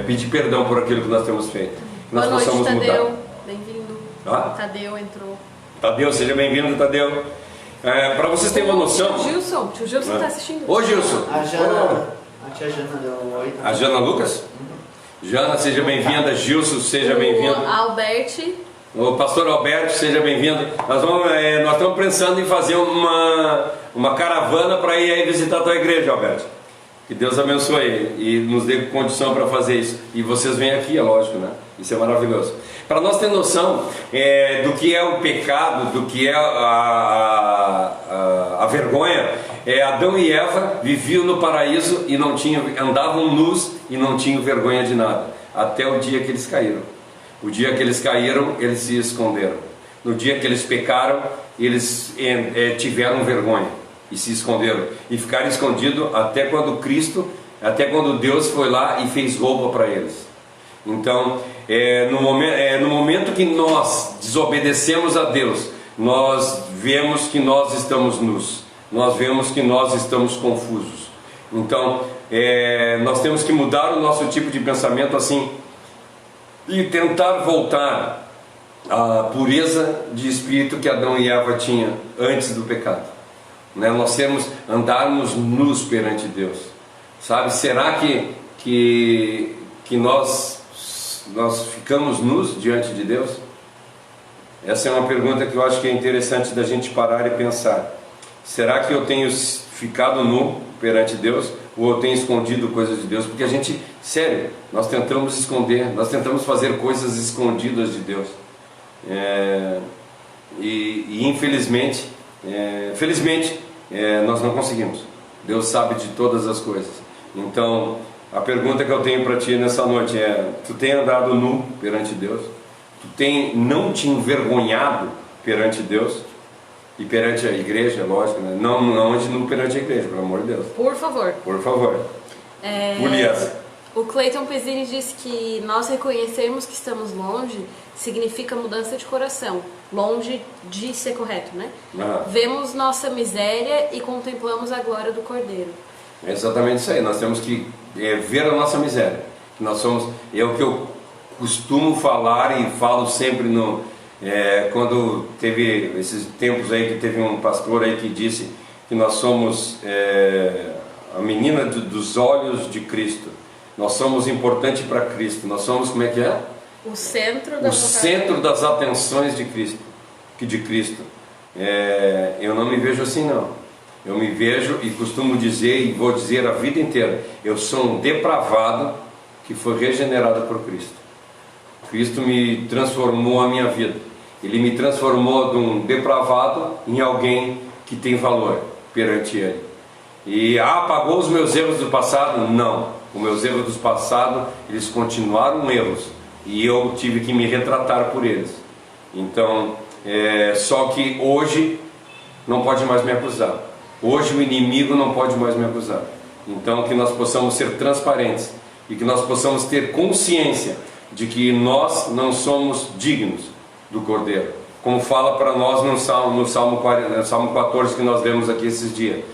pedir perdão por aquilo que nós temos feito. Boa noite, Tadeu. Bem-vindo. Tadeu entrou. Tadeu, seja bem-vindo, Tadeu. Para vocês terem uma noção... Tio Gilson está assistindo. Ô Gilson! A tia Jana deu um oi. A Jana Lucas? Jana, seja bem-vinda. Gilson, seja bem-vindo. O pastor Alberto, seja bem-vindo. Nós estamos pensando em fazer uma caravana para ir aí visitar a tua igreja, Alberto. Que Deus abençoe e nos dê condição para fazer isso. E vocês vêm aqui, é lógico, né? Isso é maravilhoso. Para nós ter noção do que é o pecado, do que é a vergonha, Adão e Eva viviam no paraíso e andavam nus e não tinham vergonha de nada, até o dia que eles caíram. O dia que eles caíram, eles se esconderam. No dia que eles pecaram, eles tiveram vergonha e se esconderam. E ficaram escondidos até quando Deus foi lá e fez roupa para eles. Então, no momento que nós desobedecemos a Deus, nós vemos que nós estamos nus. Nós vemos que nós estamos confusos. Então, nós temos que mudar o nosso tipo de pensamento assim e tentar voltar à pureza de espírito que Adão e Eva tinham antes do pecado, né? Nós andarmos nus perante Deus, sabe? Será que nós ficamos nus diante de Deus? Essa é uma pergunta que eu acho que é interessante da gente parar e pensar. Será que eu tenho ficado nu perante Deus, ou eu tenho escondido coisas de Deus? Porque a gente, sério, nós tentamos esconder, nós tentamos fazer coisas escondidas de Deus, infelizmente, felizmente, nós não conseguimos. Deus sabe de todas as coisas. Então, a pergunta que eu tenho para ti nessa noite é: tu tem andado nu perante Deus? Tu tem não te envergonhado perante Deus? E perante a igreja, lógico, né? Não ande nu perante a igreja, pelo amor de Deus. Por favor. Por favor. Juliana. O Clayton Pezzini disse que nós reconhecermos que estamos longe significa mudança de coração. Longe de ser correto, né? Vemos nossa miséria e contemplamos a glória do Cordeiro. É exatamente isso aí. Nós temos que ver a nossa miséria. Nós somos, é o que eu costumo falar e falo sempre quando teve esses tempos aí que teve um pastor aí que disse que nós somos a menina dos olhos de Cristo. Nós somos importantes para Cristo. Nós somos, como é que é? O centro das atenções de Cristo. Eu não me vejo assim, não. Eu me vejo e costumo dizer, e vou dizer a vida inteira, eu sou um depravado que foi regenerado por Cristo. Cristo me transformou a minha vida. Ele me transformou de um depravado em alguém que tem valor perante Ele. E apagou os meus erros do passado? Não. Os meus erros do passado, eles continuaram erros. E eu tive que me retratar por eles. Então, só que hoje não pode mais me acusar. Hoje o inimigo não pode mais me acusar. Então, que nós possamos ser transparentes e que nós possamos ter consciência de que nós não somos dignos do Cordeiro, como fala para nós no Salmo 14 que nós lemos aqui esses dias.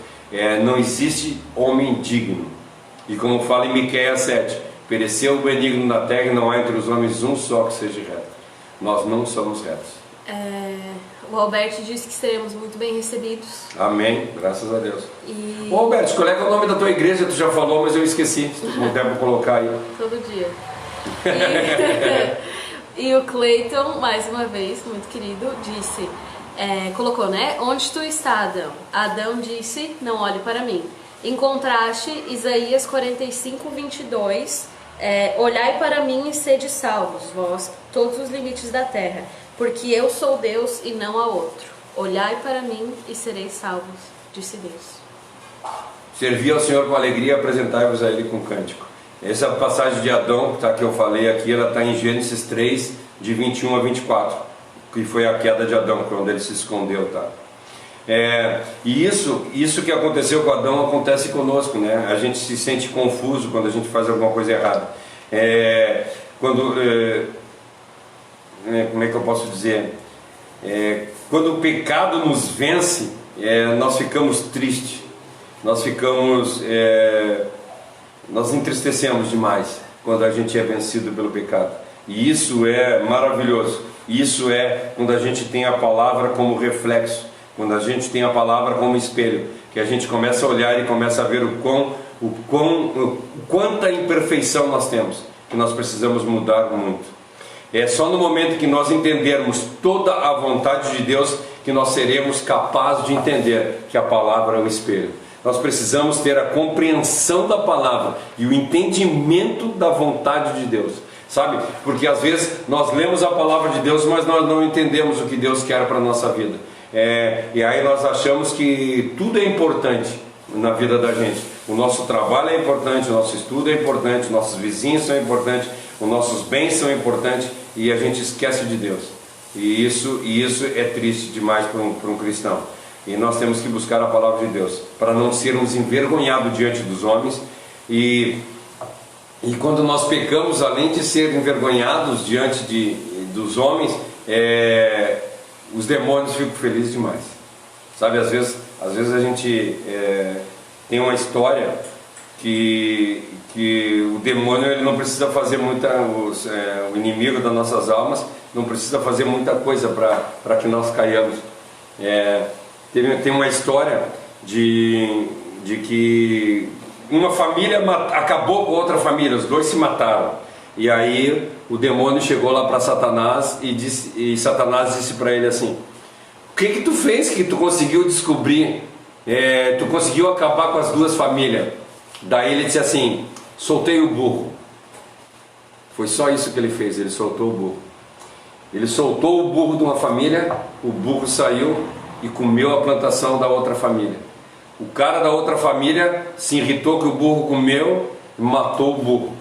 Não existe homem digno, e como fala em Miqueias 7, pereceu o benigno na terra e não há entre os homens um só que seja reto. Nós não somos retos. O Alberto disse que seremos muito bem recebidos. Amém, graças a Deus. Ô Alberto, qual é o nome da tua igreja? Tu já falou, mas eu esqueci. Se tu puder colocar aí. Todo dia. E o Clayton, mais uma vez, muito querido, disse, colocou, né? Onde tu está, Adão? Adão disse, não olhe para mim. Em contraste, Isaías 45, 22, olhai para mim e sede salvos, vós, todos os limites da terra, porque eu sou Deus e não há outro. Olhai para mim e sereis salvos, disse Deus. Servi ao Senhor com alegria, apresentai-vos a Ele com cântico. Essa passagem de Adão, que eu falei aqui, ela está em Gênesis 3, de 21 a 24, que foi a queda de Adão, quando ele se escondeu, tá? E isso que aconteceu com Adão acontece conosco, né? A gente se sente confuso quando a gente faz alguma coisa errada. Como é que eu posso dizer? Quando o pecado nos vence, nós ficamos tristes, nós entristecemos demais quando a gente é vencido pelo pecado. E isso é maravilhoso. Isso é quando a gente tem a palavra como reflexo, quando a gente tem a palavra como espelho, que a gente começa a olhar e começa a ver quanta imperfeição nós temos, que nós precisamos mudar muito. É só no momento que nós entendermos toda a vontade de Deus que nós seremos capazes de entender que a palavra é um espelho. Nós precisamos ter a compreensão da palavra e o entendimento da vontade de Deus, sabe? Porque às vezes nós lemos a palavra de Deus, mas nós não entendemos o que Deus quer para a nossa vida. E aí nós achamos que tudo é importante na vida da gente. O nosso trabalho é importante, o nosso estudo é importante, nossos vizinhos são importantes, os nossos bens são importantes e a gente esquece de Deus. E isso é triste demais para um cristão. E nós temos que buscar a palavra de Deus para não sermos envergonhados diante dos homens. E quando nós pecamos, além de ser envergonhados diante dos homens, os demônios ficam felizes demais. Sabe, às vezes a gente tem uma história que o demônio ele não precisa fazer o inimigo das nossas almas não precisa fazer muita coisa para que nós caiamos. Tem uma história de que uma família acabou com outra família, os dois se mataram. E aí o demônio chegou lá para Satanás e Satanás disse para ele assim: o que tu fez que tu conseguiu descobrir? Tu conseguiu acabar com as duas famílias? Daí ele disse assim: soltei o burro. Foi só isso que ele fez, ele soltou o burro. Ele soltou o burro de uma família, o burro saiu e comeu a plantação da outra família. O cara da outra família se irritou que o burro comeu e matou o burro.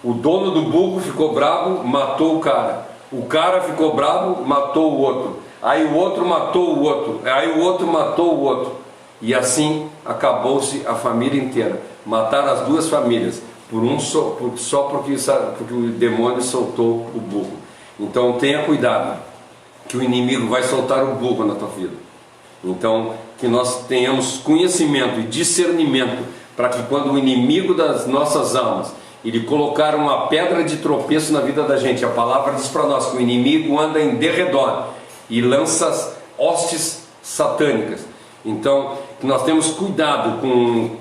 O dono do burro ficou bravo, matou o cara. O cara ficou bravo, matou o outro. Aí o outro matou o outro. Aí o outro matou o outro. E assim acabou-se a família inteira. Mataram as duas famílias só porque o demônio soltou o burro. Então tenha cuidado, que o inimigo vai soltar o burro na tua vida. Então que nós tenhamos conhecimento e discernimento para que quando o inimigo das nossas almas ele colocar uma pedra de tropeço na vida da gente, a palavra diz para nós que o inimigo anda em derredor e lança hostes satânicas. Então que nós temos cuidado com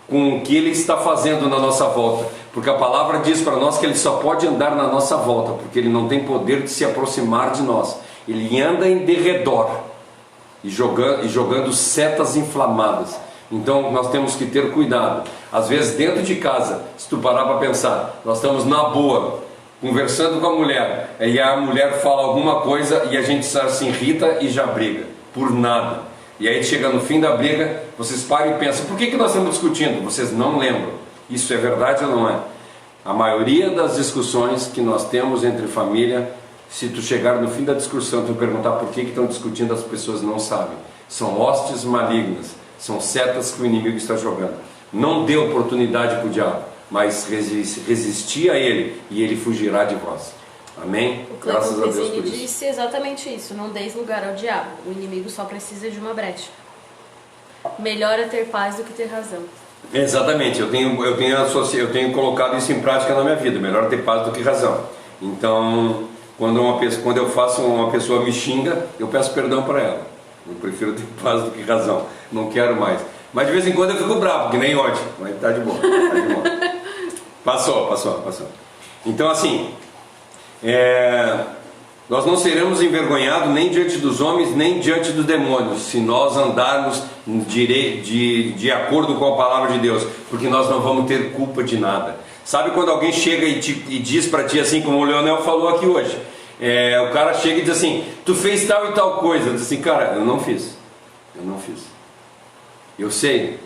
o que ele está fazendo na nossa volta, porque a palavra diz para nós que ele só pode andar na nossa volta, porque ele não tem poder de se aproximar de nós. Ele anda em derredor e jogando setas inflamadas. Então nós temos que ter cuidado. Às vezes dentro de casa, se tu parar para pensar, nós estamos na boa, conversando com a mulher, e a mulher fala alguma coisa e a gente se irrita e já briga, por nada. E aí chega no fim da briga, vocês param e pensam: por que nós estamos discutindo? Vocês não lembram. Isso é verdade ou não é? A maioria das discussões que nós temos entre família, se tu chegar no fim da discussão e tu perguntar por que estão discutindo, as pessoas não sabem. São hostes malignas, são setas que o inimigo está jogando. Não dê oportunidade para o diabo, mas resistir a ele e ele fugirá de vós. Amém? Graças a Deus por isso. Disse exatamente isso: não deis lugar ao diabo. O inimigo só precisa de uma brecha. Melhor é ter paz do que ter razão. Exatamente, eu tenho colocado isso em prática na minha vida. Melhor ter paz do que razão. Então, quando eu faço uma pessoa me xinga, eu peço perdão para ela. Eu prefiro ter paz do que razão. Não quero mais. Mas de vez em quando eu fico bravo, que nem ontem. Mas tá de boa, tá de boa. Passou. Então assim, nós não seremos envergonhados nem diante dos homens, nem diante dos demônios, se nós andarmos de acordo com a palavra de Deus, porque nós não vamos ter culpa de nada. Sabe quando alguém chega e diz para ti assim, como o Leonel falou aqui hoje, o cara chega e diz assim: tu fez tal e tal coisa. Diz assim: cara, eu não fiz. Eu sei,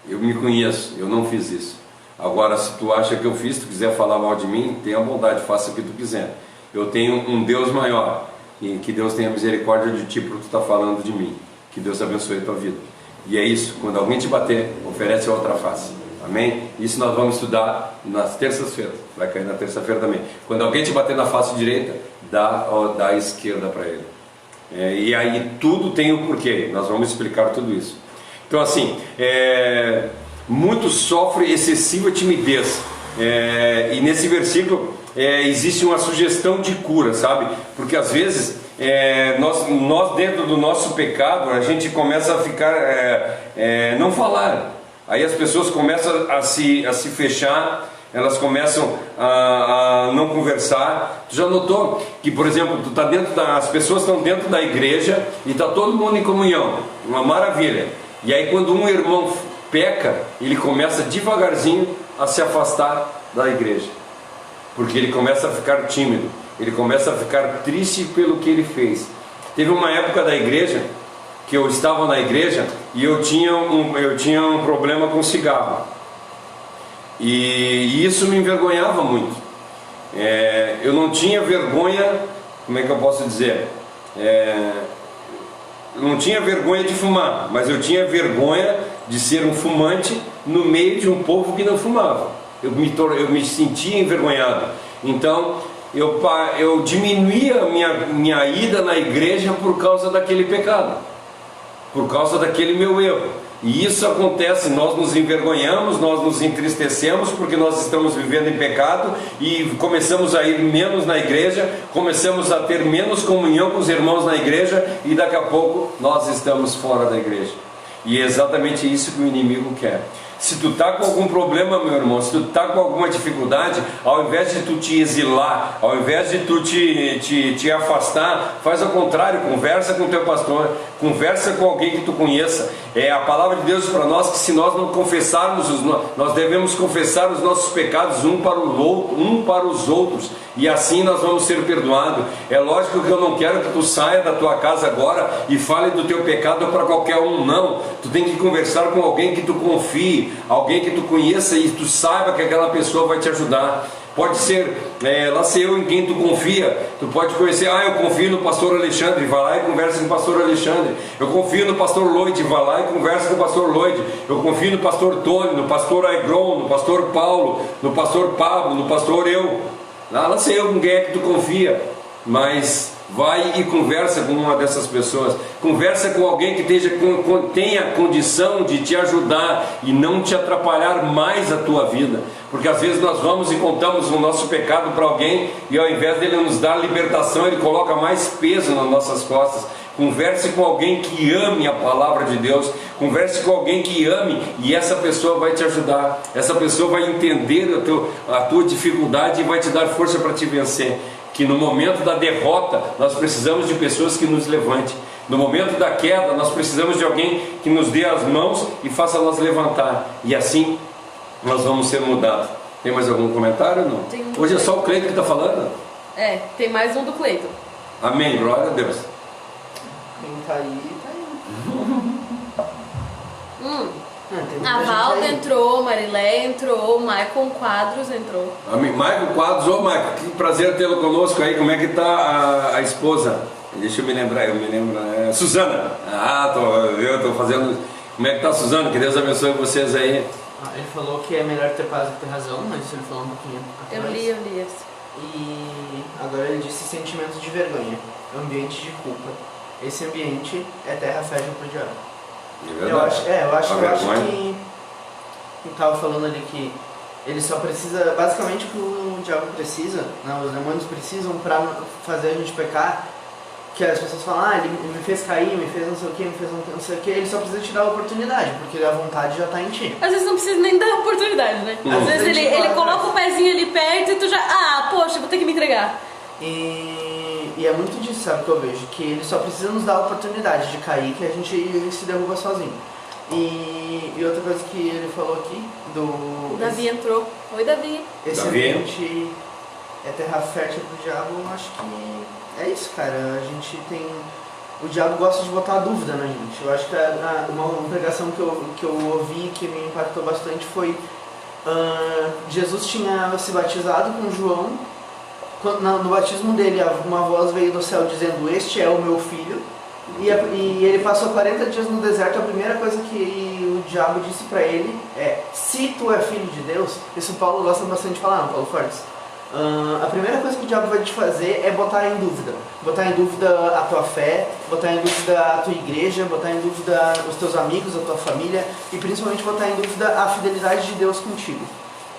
eu me conheço, eu não fiz isso. Agora, se tu acha que eu fiz, tu quiser falar mal de mim, tenha bondade, faça o que tu quiser. Eu tenho um Deus maior, e que Deus tenha misericórdia de ti por tu estar falando de mim. Que Deus abençoe a tua vida. E é isso, quando alguém te bater, oferece a outra face. Amém? Isso nós vamos estudar nas terças-feiras. Vai cair na terça-feira também. Quando alguém te bater na face direita, dá a esquerda para ele. E aí tudo tem o porquê. Nós vamos explicar tudo isso. Então assim, muitos sofrem excessiva timidez. E nesse versículo existe uma sugestão de cura, sabe? Porque às vezes nós dentro do nosso pecado, a gente começa a ficar, não falar. Aí as pessoas começam a se fechar, elas começam a não conversar. Tu já notou que, por exemplo, as pessoas estão dentro da igreja e está todo mundo em comunhão, uma maravilha. E aí quando um irmão peca, ele começa devagarzinho a se afastar da igreja, porque ele começa a ficar tímido, ele começa a ficar triste pelo que ele fez. Teve uma época da igreja que eu estava na igreja e eu tinha um problema com cigarro, e isso me envergonhava muito. Eu não tinha vergonha, como é que eu posso dizer? Eu não tinha vergonha de fumar, mas eu tinha vergonha de ser um fumante no meio de um povo que não fumava. Eu me sentia envergonhado. Então eu diminuía minha ida na igreja por causa daquele pecado, por causa daquele meu erro. E isso acontece, nós nos envergonhamos, nós nos entristecemos porque nós estamos vivendo em pecado e começamos a ir menos na igreja, começamos a ter menos comunhão com os irmãos na igreja e daqui a pouco nós estamos fora da igreja. E é exatamente isso que o inimigo quer. Se tu está com algum problema, meu irmão, se tu está com alguma dificuldade, ao invés de tu te exilar, ao invés de tu te afastar, faz ao contrário, conversa com o teu pastor, conversa com alguém que tu conheça. A palavra de Deus para nós que se nós não confessarmos, nós devemos confessar os nossos pecados um para os outros, e assim nós vamos ser perdoados. É lógico que eu não quero que tu saia da tua casa agora e fale do teu pecado para qualquer um, não. Tu tem que conversar com alguém que tu confie, alguém que tu conheça e tu saiba que aquela pessoa vai te ajudar. Pode ser, lá ser eu em quem tu confia. Tu pode conhecer, eu confio no pastor Alexandre, vai lá e conversa com o pastor Alexandre. Eu confio no pastor Lloyd, vai lá e conversa com o pastor Lloyd. Eu confio no pastor Tony, no pastor Aigron, no pastor Paulo, no pastor Pablo, no pastor eu. Lá sei eu com quem é que tu confia, mas vai e conversa com uma dessas pessoas. Conversa com alguém que tenha condição de te ajudar e não te atrapalhar mais a tua vida. Porque às vezes nós vamos e contamos o nosso pecado para alguém e ao invés dele nos dar libertação, ele coloca mais peso nas nossas costas. Converse com alguém que ame a palavra de Deus. Converse com alguém que ame e essa pessoa vai te ajudar. Essa pessoa vai entender a tua dificuldade e vai te dar força para te vencer. Que no momento da derrota nós precisamos de pessoas que nos levantem. No momento da queda nós precisamos de alguém que nos dê as mãos e faça nós levantar. E assim nós vamos ser mudados. Tem mais algum comentário ou não? Hoje é só o Cleiton que está falando? Tem mais um do Cleiton. Amém, glória a Deus. Quem tá aí, tá aí. A Valda entrou, Marilé entrou, Maicon Quadros entrou. Maicon Quadros, Maicon, que prazer tê-lo conosco aí. Como é que está a esposa? Deixa eu me lembrar, Suzana. Eu estou fazendo. Como é que está a Suzana? Que Deus abençoe vocês aí. Ele falou que é melhor ter paz do que ter razão, mas isso ele falou um pouquinho atrás. Eu li esse. E agora ele disse sentimento de vergonha, ambiente de culpa. Esse ambiente é terra fértil para o diabo. É verdade. Eu acho que estava falando ali que ele só precisa, basicamente o que o diabo precisa, os demônios precisam para fazer a gente pecar, que as pessoas falam, ele me fez cair, me fez não sei o que, me fez não sei o que, ele só precisa te dar a oportunidade, porque a vontade já está em ti. Às vezes não precisa nem dar a oportunidade, né? Às vezes ele coloca o pezinho ali perto e tu já, poxa, vou ter que me entregar. E é muito disso, sabe, que eu vejo, que ele só precisa nos dar a oportunidade de cair, que a gente se derruba sozinho. E outra coisa que ele falou aqui, o Davi entrou. Oi, Davi. Esse ambiente é terra fértil pro diabo, eu acho que é isso, cara. A gente tem... O diabo gosta de botar dúvida na gente. Eu acho que uma pregação que eu ouvi que me impactou bastante foi... Jesus tinha se batizado com João. No batismo dele, uma voz veio do céu dizendo, este é o meu filho. E ele passou 40 dias no deserto. A primeira coisa que o diabo disse para ele é, se tu é filho de Deus, isso o Paulo gosta bastante de falar, não, Paulo Fortes. A primeira coisa que o diabo vai te fazer é botar em dúvida. Botar em dúvida a tua fé, botar em dúvida a tua igreja, botar em dúvida os teus amigos, a tua família e principalmente botar em dúvida a fidelidade de Deus contigo.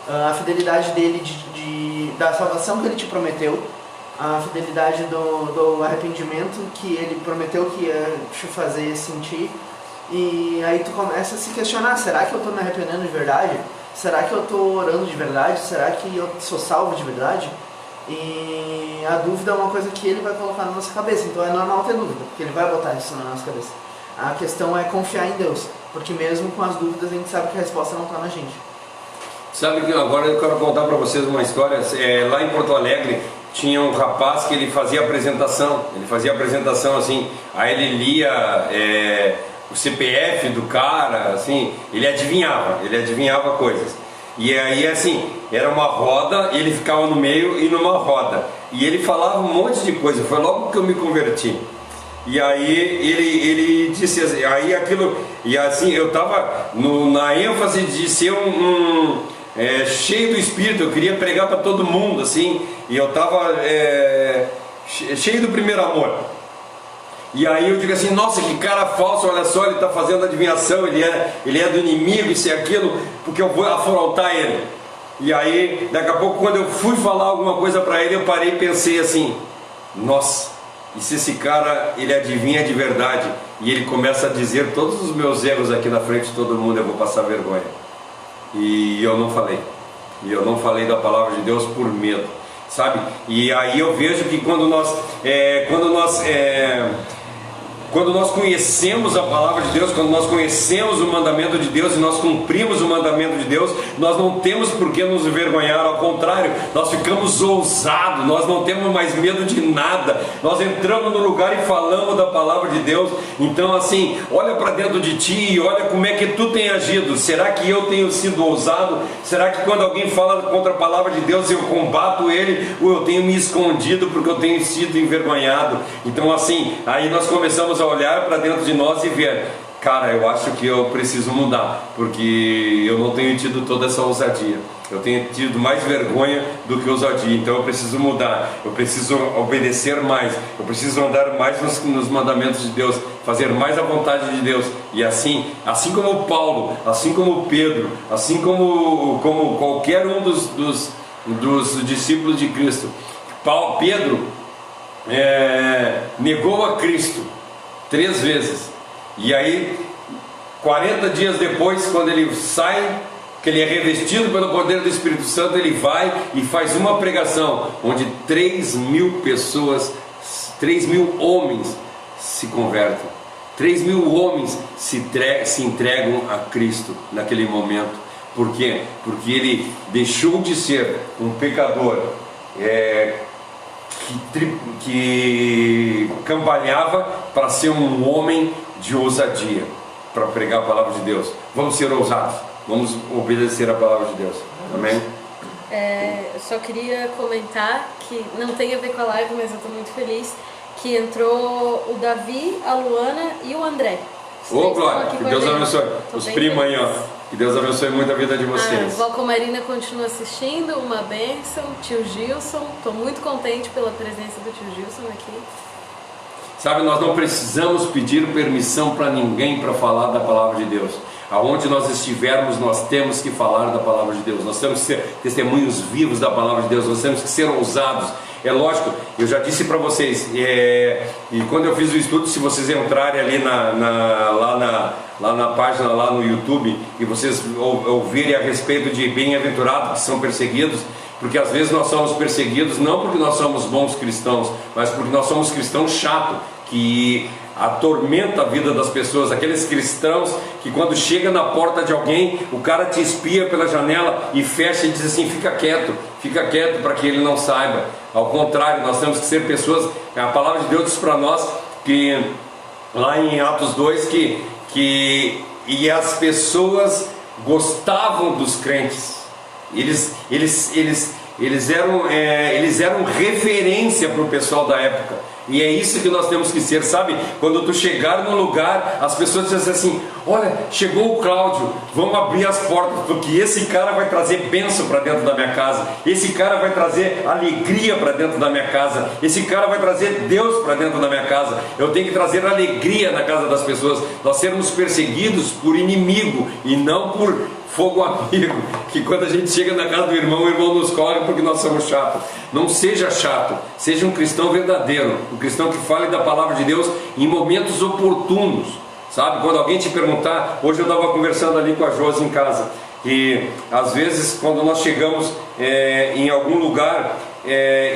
A fidelidade dele da salvação que ele te prometeu, a fidelidade do arrependimento que ele prometeu que ia te fazer sentir. E aí tu começa a se questionar, será que eu estou me arrependendo de verdade? Será que eu estou orando de verdade? Será que eu sou salvo de verdade? E a dúvida é uma coisa que ele vai colocar na nossa cabeça, então é normal ter dúvida, porque ele vai botar isso na nossa cabeça. A questão é confiar em Deus, porque mesmo com as dúvidas a gente sabe que a resposta não está na gente. Sabe que agora eu quero contar para vocês uma história. Lá em Porto Alegre tinha um rapaz que ele fazia apresentação assim, aí ele lia o CPF do cara, assim, ele adivinhava coisas. E aí assim, era uma roda, ele ficava no meio e numa roda. E ele falava um monte de coisa, foi logo que eu me converti. E aí ele disse assim, aí aquilo, e assim, eu estava na ênfase de ser cheio do Espírito, eu queria pregar para todo mundo, assim, e eu estava cheio do primeiro amor. E aí eu digo assim, nossa, que cara falso, olha só, ele está fazendo adivinhação, ele é do inimigo, isso e aquilo, porque eu vou afrontar ele. E aí, daqui a pouco, quando eu fui falar alguma coisa para ele, eu parei e pensei assim, nossa, e se esse cara, ele adivinha de verdade, e ele começa a dizer todos os meus erros aqui na frente de todo mundo, eu vou passar vergonha. E eu não falei. E eu não falei da palavra de Deus por medo, sabe? E aí eu vejo que quando nós conhecemos a palavra de Deus, quando nós conhecemos o mandamento de Deus e nós cumprimos o mandamento de Deus, nós não temos por que nos envergonhar, ao contrário, nós ficamos ousados, nós não temos mais medo de nada, nós entramos no lugar e falamos da palavra de Deus. Então assim, olha para dentro de ti e olha como é que tu tem agido. Será que eu tenho sido ousado? Será que quando alguém fala contra a palavra de Deus eu combato ele, ou eu tenho me escondido porque eu tenho sido envergonhado? Então assim, aí nós começamos a olhar para dentro de nós e ver, cara, eu acho que eu preciso mudar, porque eu não tenho tido toda essa ousadia, eu tenho tido mais vergonha do que ousadia, então eu preciso mudar, eu preciso obedecer mais, eu preciso andar mais nos mandamentos de Deus, fazer mais a vontade de Deus. E assim como Paulo, assim como Pedro, assim como qualquer um dos discípulos de Cristo, Pedro negou a Cristo 3 vezes, e aí 40 dias depois, quando ele sai, que ele é revestido pelo poder do Espírito Santo, ele vai e faz uma pregação onde 3.000 pessoas, 3.000 homens se convertem, 3.000 homens se entregam a Cristo naquele momento. Por quê? Porque ele deixou de ser um pecador que cambalhava para ser um homem de ousadia, para pregar a palavra de Deus. Vamos ser ousados, vamos obedecer a palavra de Deus. Amém? Eu só queria comentar que não tem a ver com a live, mas eu estou muito feliz que entrou o Davi, a Luana e o André. Ô, Glória, que Deus abençoe. Os primos aí, ó. Que Deus abençoe muito a vida de vocês. A Vó Marina continua assistindo, uma bênção. Tio Gilson, estou muito contente pela presença do tio Gilson aqui. Sabe, nós não precisamos pedir permissão para ninguém para falar da palavra de Deus. Aonde nós estivermos, nós temos que falar da palavra de Deus. Nós temos que ser testemunhos vivos da palavra de Deus. Nós temos que ser ousados. É lógico, eu já disse para vocês, e quando eu fiz o estudo, se vocês entrarem ali lá na página, lá no YouTube, e vocês ouvirem a respeito de bem-aventurados que são perseguidos, porque às vezes nós somos perseguidos não porque nós somos bons cristãos, mas porque nós somos cristãos chatos, que atormenta a vida das pessoas, aqueles cristãos que quando chega na porta de alguém, o cara te espia pela janela e fecha e diz assim, fica quieto para que ele não saiba. Ao contrário, nós temos que ser pessoas, a palavra de Deus diz para nós que lá em Atos 2 que as pessoas gostavam dos crentes, eles eram referência para o pessoal da época. E é isso que nós temos que ser, sabe? Quando tu chegar no lugar, as pessoas dizem assim, olha, chegou o Cláudio, vamos abrir as portas, porque esse cara vai trazer bênção para dentro da minha casa, esse cara vai trazer alegria para dentro da minha casa, esse cara vai trazer Deus para dentro da minha casa. Eu tenho que trazer alegria na casa das pessoas. Nós sermos perseguidos por inimigo e não por fogo amigo, que quando a gente chega na casa do irmão, o irmão nos corre porque nós somos chatos. Não seja chato, seja um cristão verdadeiro, um cristão que fale da palavra de Deus em momentos oportunos, sabe? Quando alguém te perguntar, hoje eu estava conversando ali com a Josi em casa, e às vezes quando nós chegamos em algum lugar,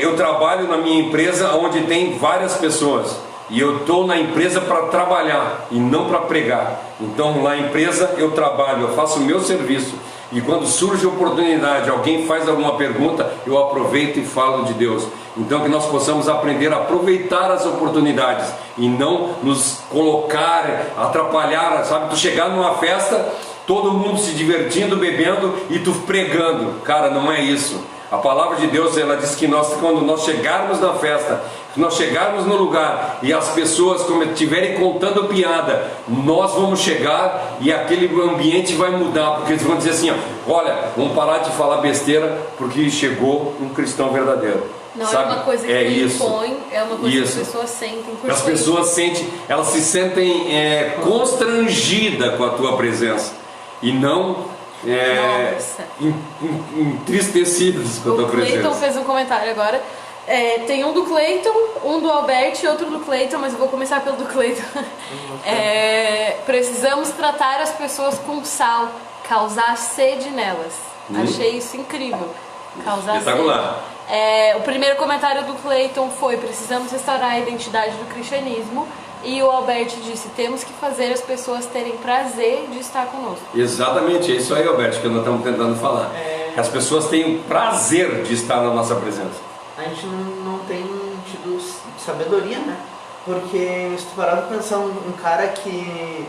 eu trabalho na minha empresa onde tem várias pessoas, e eu estou na empresa para trabalhar e não para pregar. Então na empresa eu trabalho, eu faço o meu serviço, e quando surge a oportunidade, alguém faz alguma pergunta, eu aproveito e falo de Deus. Então que nós possamos aprender a aproveitar as oportunidades e não nos colocar, atrapalhar, sabe? Tu chegar numa festa todo mundo se divertindo, bebendo e tu pregando. Cara, não é isso. A palavra de Deus, ela diz que quando nós chegarmos na festa, nós chegarmos no lugar e as pessoas estiverem contando piada, nós vamos chegar e aquele ambiente vai mudar, porque eles vão dizer assim, ó, olha, vamos parar de falar besteira porque chegou um cristão verdadeiro. Não sabe? É uma coisa que impõe, é uma coisa isso. que as pessoas sentem. As pessoas sentem, elas se sentem constrangidas com a tua presença e não entristecidos com a tua presença. O Cleiton fez um comentário agora. Tem um do Cleiton, um do Albert e outro do Cleiton, mas eu vou começar pelo do Cleiton. Precisamos tratar as pessoas com sal, causar sede nelas. Achei isso incrível. Causar espetacular. sede. O primeiro comentário do Cleiton foi: precisamos restaurar a identidade do cristianismo. E o Albert disse: temos que fazer as pessoas terem prazer de estar conosco. Exatamente, é isso aí, Albert, que nós estamos tentando falar. Que as pessoas tenham prazer de estar na nossa presença. A gente não tem tido sabedoria, né? Porque se tu parar pra pensar um cara que...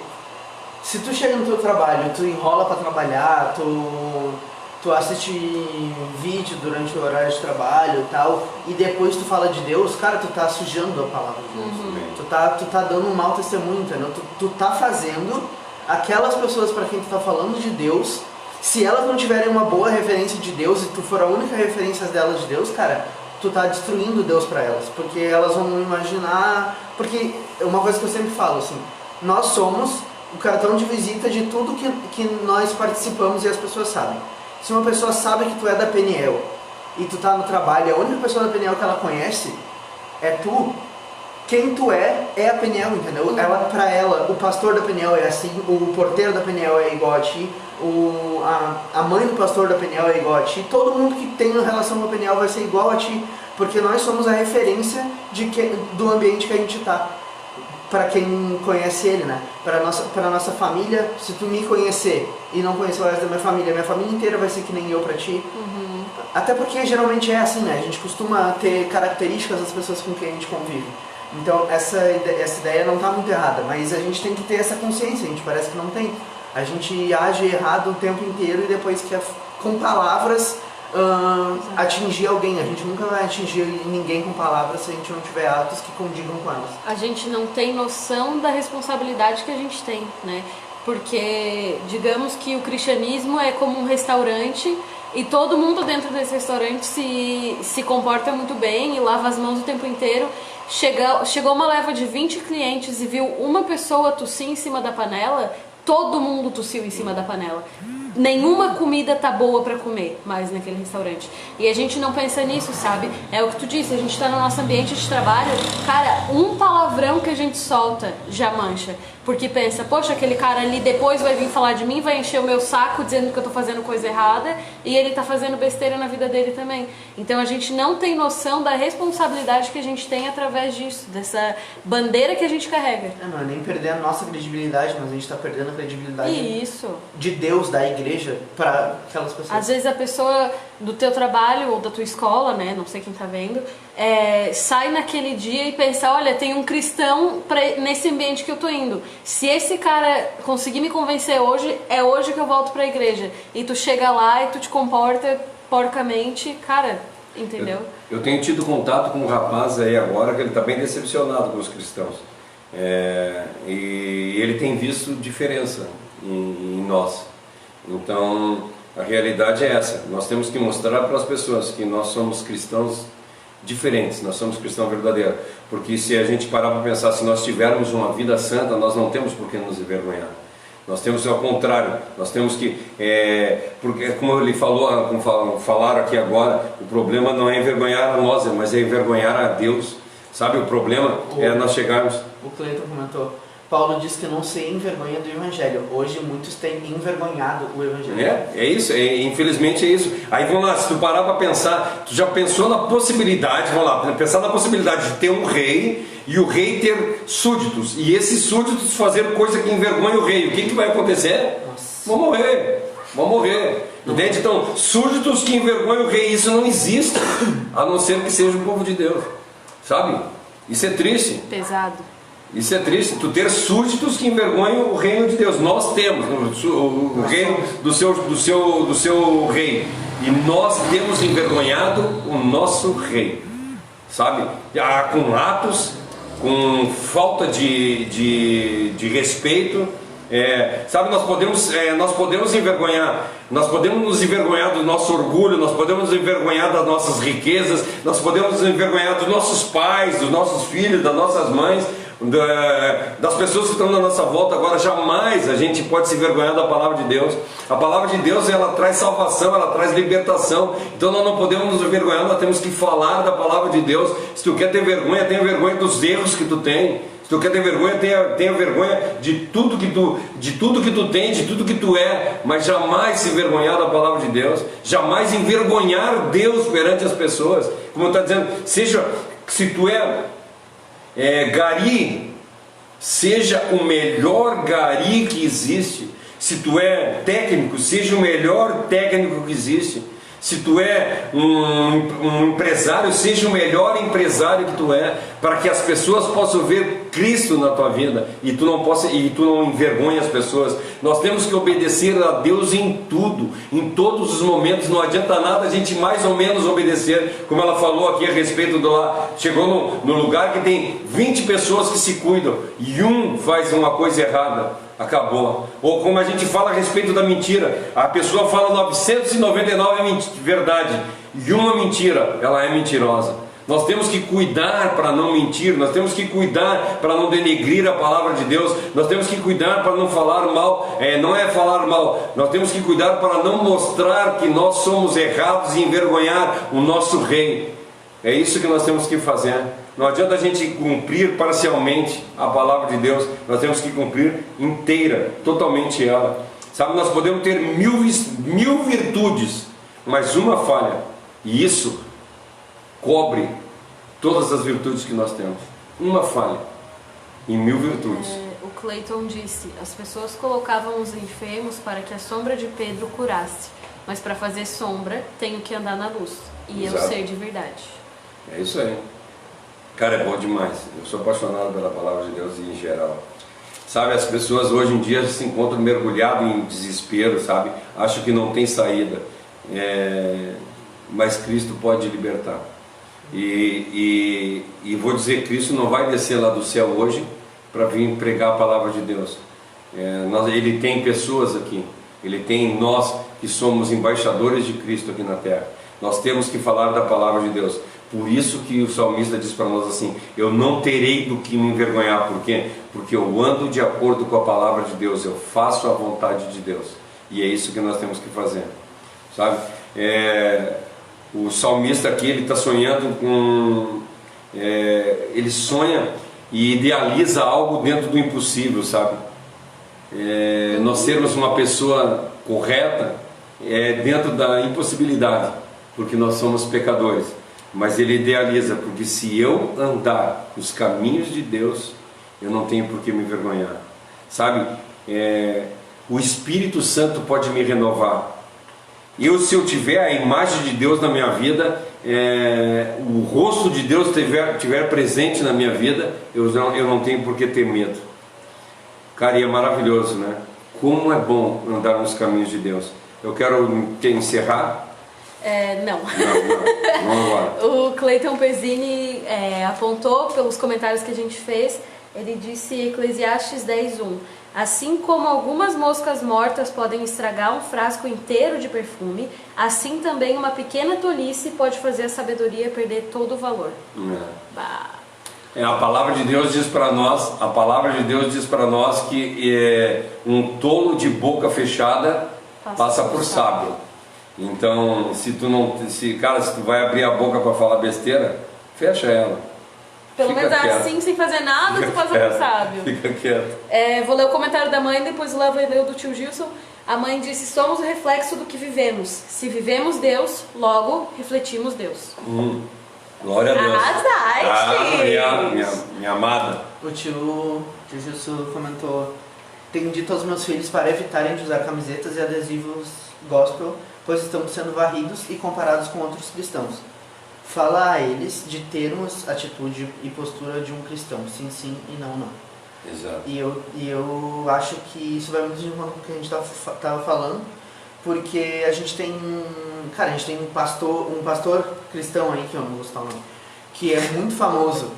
Se tu chega no teu trabalho, tu enrola pra trabalhar, tu assiste vídeo durante o horário de trabalho e tal, e depois tu fala de Deus, cara, tu tá sujando a palavra de Deus. Tu tá dando um mau testemunho, entendeu? Tu tá fazendo aquelas pessoas para quem tu tá falando de Deus, se elas não tiverem uma boa referência de Deus e tu for a única referência delas de Deus, cara, tu tá destruindo Deus para elas, porque elas vão imaginar... Porque é uma coisa que eu sempre falo, assim, nós somos o cartão de visita de tudo que nós participamos e as pessoas sabem. Se uma pessoa sabe que tu é da Peniel e tu tá no trabalho e a única pessoa da Peniel que ela conhece é tu, quem tu é a Peniel, entendeu? Pra ela, o pastor da Peniel é assim, o porteiro da Peniel é igual a ti, a mãe do pastor da Peniel é igual a ti, todo mundo que tem uma relação com a Peniel vai ser igual a ti, porque nós somos a referência do ambiente que a gente tá. Para quem conhece ele, né? Para nossa família, se tu me conhecer e não conhecer o resto da minha família inteira vai ser que nem eu para ti. Até porque geralmente é assim, né? A gente costuma ter características das pessoas com quem a gente convive. Então essa ideia não tá muito errada, mas a gente tem que ter essa consciência, a gente parece que não tem. A gente age errado o tempo inteiro e depois quer, com palavras, atingir alguém. A gente nunca vai atingir ninguém com palavras se a gente não tiver atos que condigam com elas. A gente não tem noção da responsabilidade que a gente tem, né? Porque digamos que o cristianismo é como um restaurante e todo mundo dentro desse restaurante se comporta muito bem e lava as mãos o tempo inteiro. Chegou uma leva de 20 clientes e viu uma pessoa tossir em cima da panela, todo mundo tossiu em cima da panela. Nenhuma comida tá boa pra comer mais naquele restaurante. E a gente não pensa nisso, sabe? É o que tu disse, a gente tá no nosso ambiente de trabalho, cara, um palavrão que a gente solta já mancha. Porque pensa, poxa, aquele cara ali depois vai vir falar de mim, vai encher o meu saco dizendo que eu tô fazendo coisa errada e ele tá fazendo besteira na vida dele também. Então a gente não tem noção da responsabilidade que a gente tem através disso, dessa bandeira que a gente carrega. Não é nem perder a nossa credibilidade, mas a gente tá perdendo a credibilidade Isso. de Deus, da igreja, para aquelas pessoas. Às vezes a pessoa do teu trabalho ou da tua escola, né, não sei quem tá vendo, sai naquele dia e pensa, olha, tem um cristão nesse ambiente que eu tô indo. Se esse cara conseguir me convencer hoje, é hoje que eu volto pra igreja. E tu chega lá e tu te comporta porcamente, cara, entendeu? Eu tenho tido contato com um rapaz aí agora que ele está bem decepcionado com os cristãos. E ele tem visto diferença em nós. Então, a realidade é essa. Nós temos que mostrar para as pessoas que nós somos cristãos diferentes, nós somos cristãos verdadeiros. Porque se a gente parar para pensar, se nós tivermos uma vida santa, nós não temos por que nos envergonhar. Nós temos ao contrário, nós temos que, porque como ele falou, como falaram aqui agora, o problema não é envergonhar a nós, mas é envergonhar a Deus. Sabe, o problema é nós chegarmos... O Cleiton comentou, Paulo diz que não se envergonha do Evangelho. Hoje muitos têm envergonhado o Evangelho. É isso, infelizmente é isso. Aí vamos lá, se tu parar para pensar, tu já pensou na possibilidade, vamos lá, pensar na possibilidade de ter um rei e o rei ter súditos, e esses súditos fazer coisa que envergonha o rei, o que vai acontecer? Nossa. Vão morrer. Entende? Então, súditos que envergonham o rei, isso não existe, a não ser que seja o povo de Deus. Sabe? Isso é triste. Pesado. Isso é triste, tu ter súditos que envergonham o reino de Deus. Nós temos o reino do seu rei. E nós temos envergonhado o nosso rei. Sabe? Com atos, com falta de respeito. Sabe, nós podemos envergonhar. Nós podemos nos envergonhar do nosso orgulho, nós podemos nos envergonhar das nossas riquezas, nós podemos nos envergonhar dos nossos pais, dos nossos filhos, das nossas mães, das pessoas que estão na nossa volta. Agora jamais a gente pode se envergonhar da palavra de Deus. A palavra de Deus, ela traz salvação, ela traz libertação. Então nós não podemos nos envergonhar, nós temos que falar da palavra de Deus. Se tu quer ter vergonha, tenha vergonha dos erros que tu tem. Se tu quer ter vergonha, tenha vergonha de tudo que tu tem, de tudo que tu é, mas jamais se envergonhar da palavra de Deus, jamais envergonhar Deus perante as pessoas. Como está dizendo, se tu é gari, seja o melhor gari que existe. Se tu é técnico, seja o melhor técnico que existe. Se tu é um empresário, seja o melhor empresário que tu é, para que as pessoas possam ver Cristo na tua vida e tu não envergonhe as pessoas. Nós temos que obedecer a Deus em tudo, em todos os momentos. Não adianta nada a gente mais ou menos obedecer, como ela falou aqui a respeito do lá. Chegou no lugar que tem 20 pessoas que se cuidam e um faz uma coisa errada. Acabou. Ou como a gente fala a respeito da mentira, a pessoa fala 999 verdade e uma mentira, ela é mentirosa. Nós temos que cuidar para não mentir, nós temos que cuidar para não denegrir a palavra de Deus, nós temos que cuidar para não falar mal, não é falar mal, nós temos que cuidar para não mostrar que nós somos errados e envergonhar o nosso rei. É isso que nós temos que fazer. Não adianta a gente cumprir parcialmente a palavra de Deus, nós temos que cumprir inteira, totalmente ela. Sabe, nós podemos ter mil virtudes, mas uma falha, e isso cobre todas as virtudes que nós temos. Uma falha em 1000 virtudes. O Clayton disse: as pessoas colocavam os enfermos para que a sombra de Pedro curasse, mas para fazer sombra tenho que andar na luz e Exato. eu ser de verdade. É isso aí. Cara, é bom demais. Eu sou apaixonado pela palavra de Deus em geral. Sabe, as pessoas hoje em dia se encontram mergulhadas em desespero, sabe? Acham que não tem saída. Mas Cristo pode libertar. E vou dizer, Cristo não vai descer lá do céu hoje para vir pregar a palavra de Deus. Ele tem pessoas aqui. Ele tem nós que somos embaixadores de Cristo aqui na terra. Nós temos que falar da palavra de Deus. Por isso que o salmista diz para nós assim: eu não terei do que me envergonhar. Por quê? Porque eu ando de acordo com a palavra de Deus, eu faço a vontade de Deus. E é isso que nós temos que fazer. Sabe? O salmista aqui, ele está sonhando com... ele sonha e idealiza algo dentro do impossível, sabe? Nós sermos uma pessoa correta dentro da impossibilidade, porque nós somos pecadores. Mas ele idealiza, porque se eu andar nos caminhos de Deus, eu não tenho por que me envergonhar. Sabe, o Espírito Santo pode me renovar. Se eu tiver a imagem de Deus na minha vida, o rosto de Deus estiver presente na minha vida, eu não tenho por que ter medo. Cara, e é maravilhoso, né? Como é bom andar nos caminhos de Deus. Eu quero encerrar. Não agora. O Clayton Pezzini apontou pelos comentários que a gente fez. Ele disse Eclesiastes 10:1: assim como algumas moscas mortas podem estragar um frasco inteiro de perfume, assim também uma pequena tolice pode fazer a sabedoria perder todo o valor. A palavra de Deus diz para nós, que um tolo de boca fechada passa por sábio. Então, se tu vai abrir a boca para falar besteira, fecha ela. Pelo menos assim, sem fazer nada, tu passa por sábio. Fica quieto. Vou ler o comentário da mãe, depois o Léo vai ler o do tio Gilson. A mãe disse: somos o reflexo do que vivemos. Se vivemos Deus, logo refletimos Deus. Glória a Deus. Arrasai, minha amada. O tio Gilson comentou: tenho dito aos meus filhos para evitarem de usar camisetas e adesivos gospel, pois estamos sendo varridos e comparados com outros cristãos. fala a eles de termos atitude e postura de um cristão, sim, sim e não, não. Exato. E eu acho que isso vai muito de encontro com o que a gente tava falando, porque a gente tem um pastor cristão aí, que eu não vou citar o nome, que é muito famoso,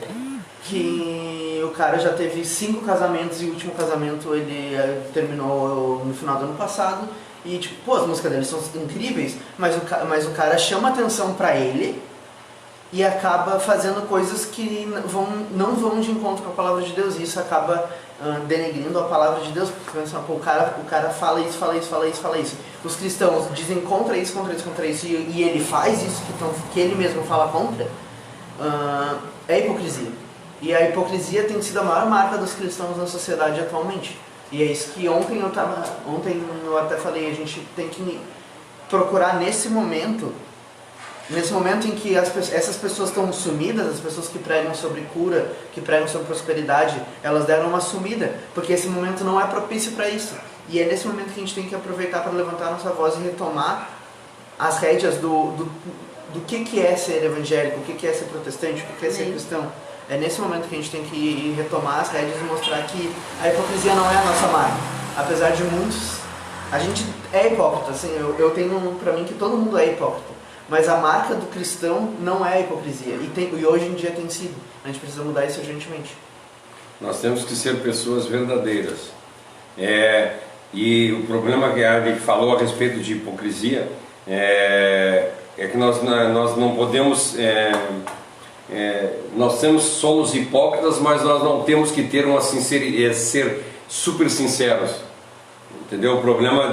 que o cara já teve 5 casamentos e o último casamento ele terminou no final do ano passado. E tipo, pô, as músicas dele são incríveis, mas o cara chama atenção pra ele e acaba fazendo coisas que não vão de encontro com a palavra de Deus. E isso acaba denegrindo a palavra de Deus, porque pensa, pô, o cara fala isso, fala isso, fala isso, fala isso. Os cristãos dizem contra isso, contra isso, contra isso, e ele faz isso que ele mesmo fala contra, é hipocrisia. E a hipocrisia tem sido a maior marca dos cristãos na sociedade atualmente. E é isso que ontem eu até falei, a gente tem que procurar nesse momento em que essas pessoas estão sumidas, as pessoas que pregam sobre cura, que pregam sobre prosperidade, elas deram uma sumida, porque esse momento não é propício para isso. E é nesse momento que a gente tem que aproveitar para levantar a nossa voz e retomar as rédeas do que é ser evangélico, o que é ser protestante, o que é ser cristão. É nesse momento que a gente tem que retomar as rédeas e mostrar que a hipocrisia não é a nossa marca. Apesar de muitos, a gente é hipócrita, assim, eu tenho pra mim que todo mundo é hipócrita. Mas a marca do cristão não é a hipocrisia. E hoje em dia tem sido. A gente precisa mudar isso urgentemente. Nós temos que ser pessoas verdadeiras. E o problema que a Ari falou a respeito de hipocrisia é que nós não podemos... somos hipócritas, mas nós não temos que ter uma sinceridade, ser super sinceros, entendeu? O problema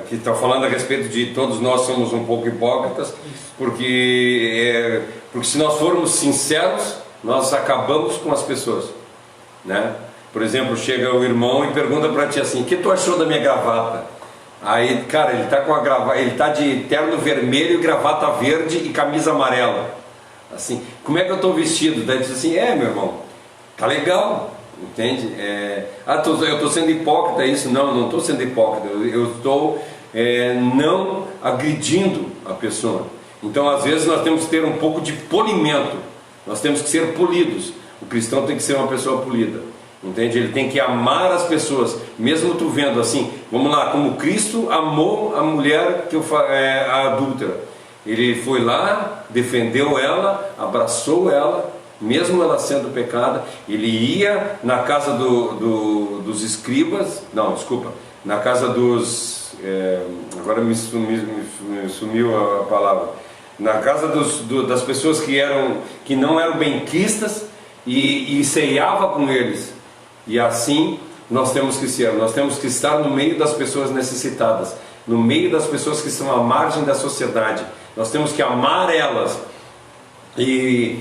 que está falando a respeito de todos nós somos um pouco hipócritas, porque se nós formos sinceros, nós acabamos com as pessoas, né? Por exemplo, chega o irmão e pergunta para ti assim: o que tu achou da minha gravata? Aí, cara, ele está com a gravata, ele está de terno vermelho, gravata verde e camisa amarela. Assim, como é que eu estou vestido? Daí diz assim: meu irmão, tá legal, entende? Eu estou sendo hipócrita, é isso? Não estou sendo hipócrita, eu estou não agredindo a pessoa. Então, às vezes, nós temos que ter um pouco de polimento, nós temos que ser polidos. O cristão tem que ser uma pessoa polida, entende? Ele tem que amar as pessoas, mesmo tu vendo assim, vamos lá, como Cristo amou a mulher a adúltera. Ele foi lá, defendeu ela, abraçou ela, mesmo ela sendo pecada. Ele ia na casa dos escribas, na casa dos... agora me sumiu a palavra. Na casa das pessoas que não eram benquistas e ceiava com eles. E assim nós temos que ser, nós temos que estar no meio das pessoas necessitadas, no meio das pessoas que estão à margem da sociedade. Nós temos que amar elas e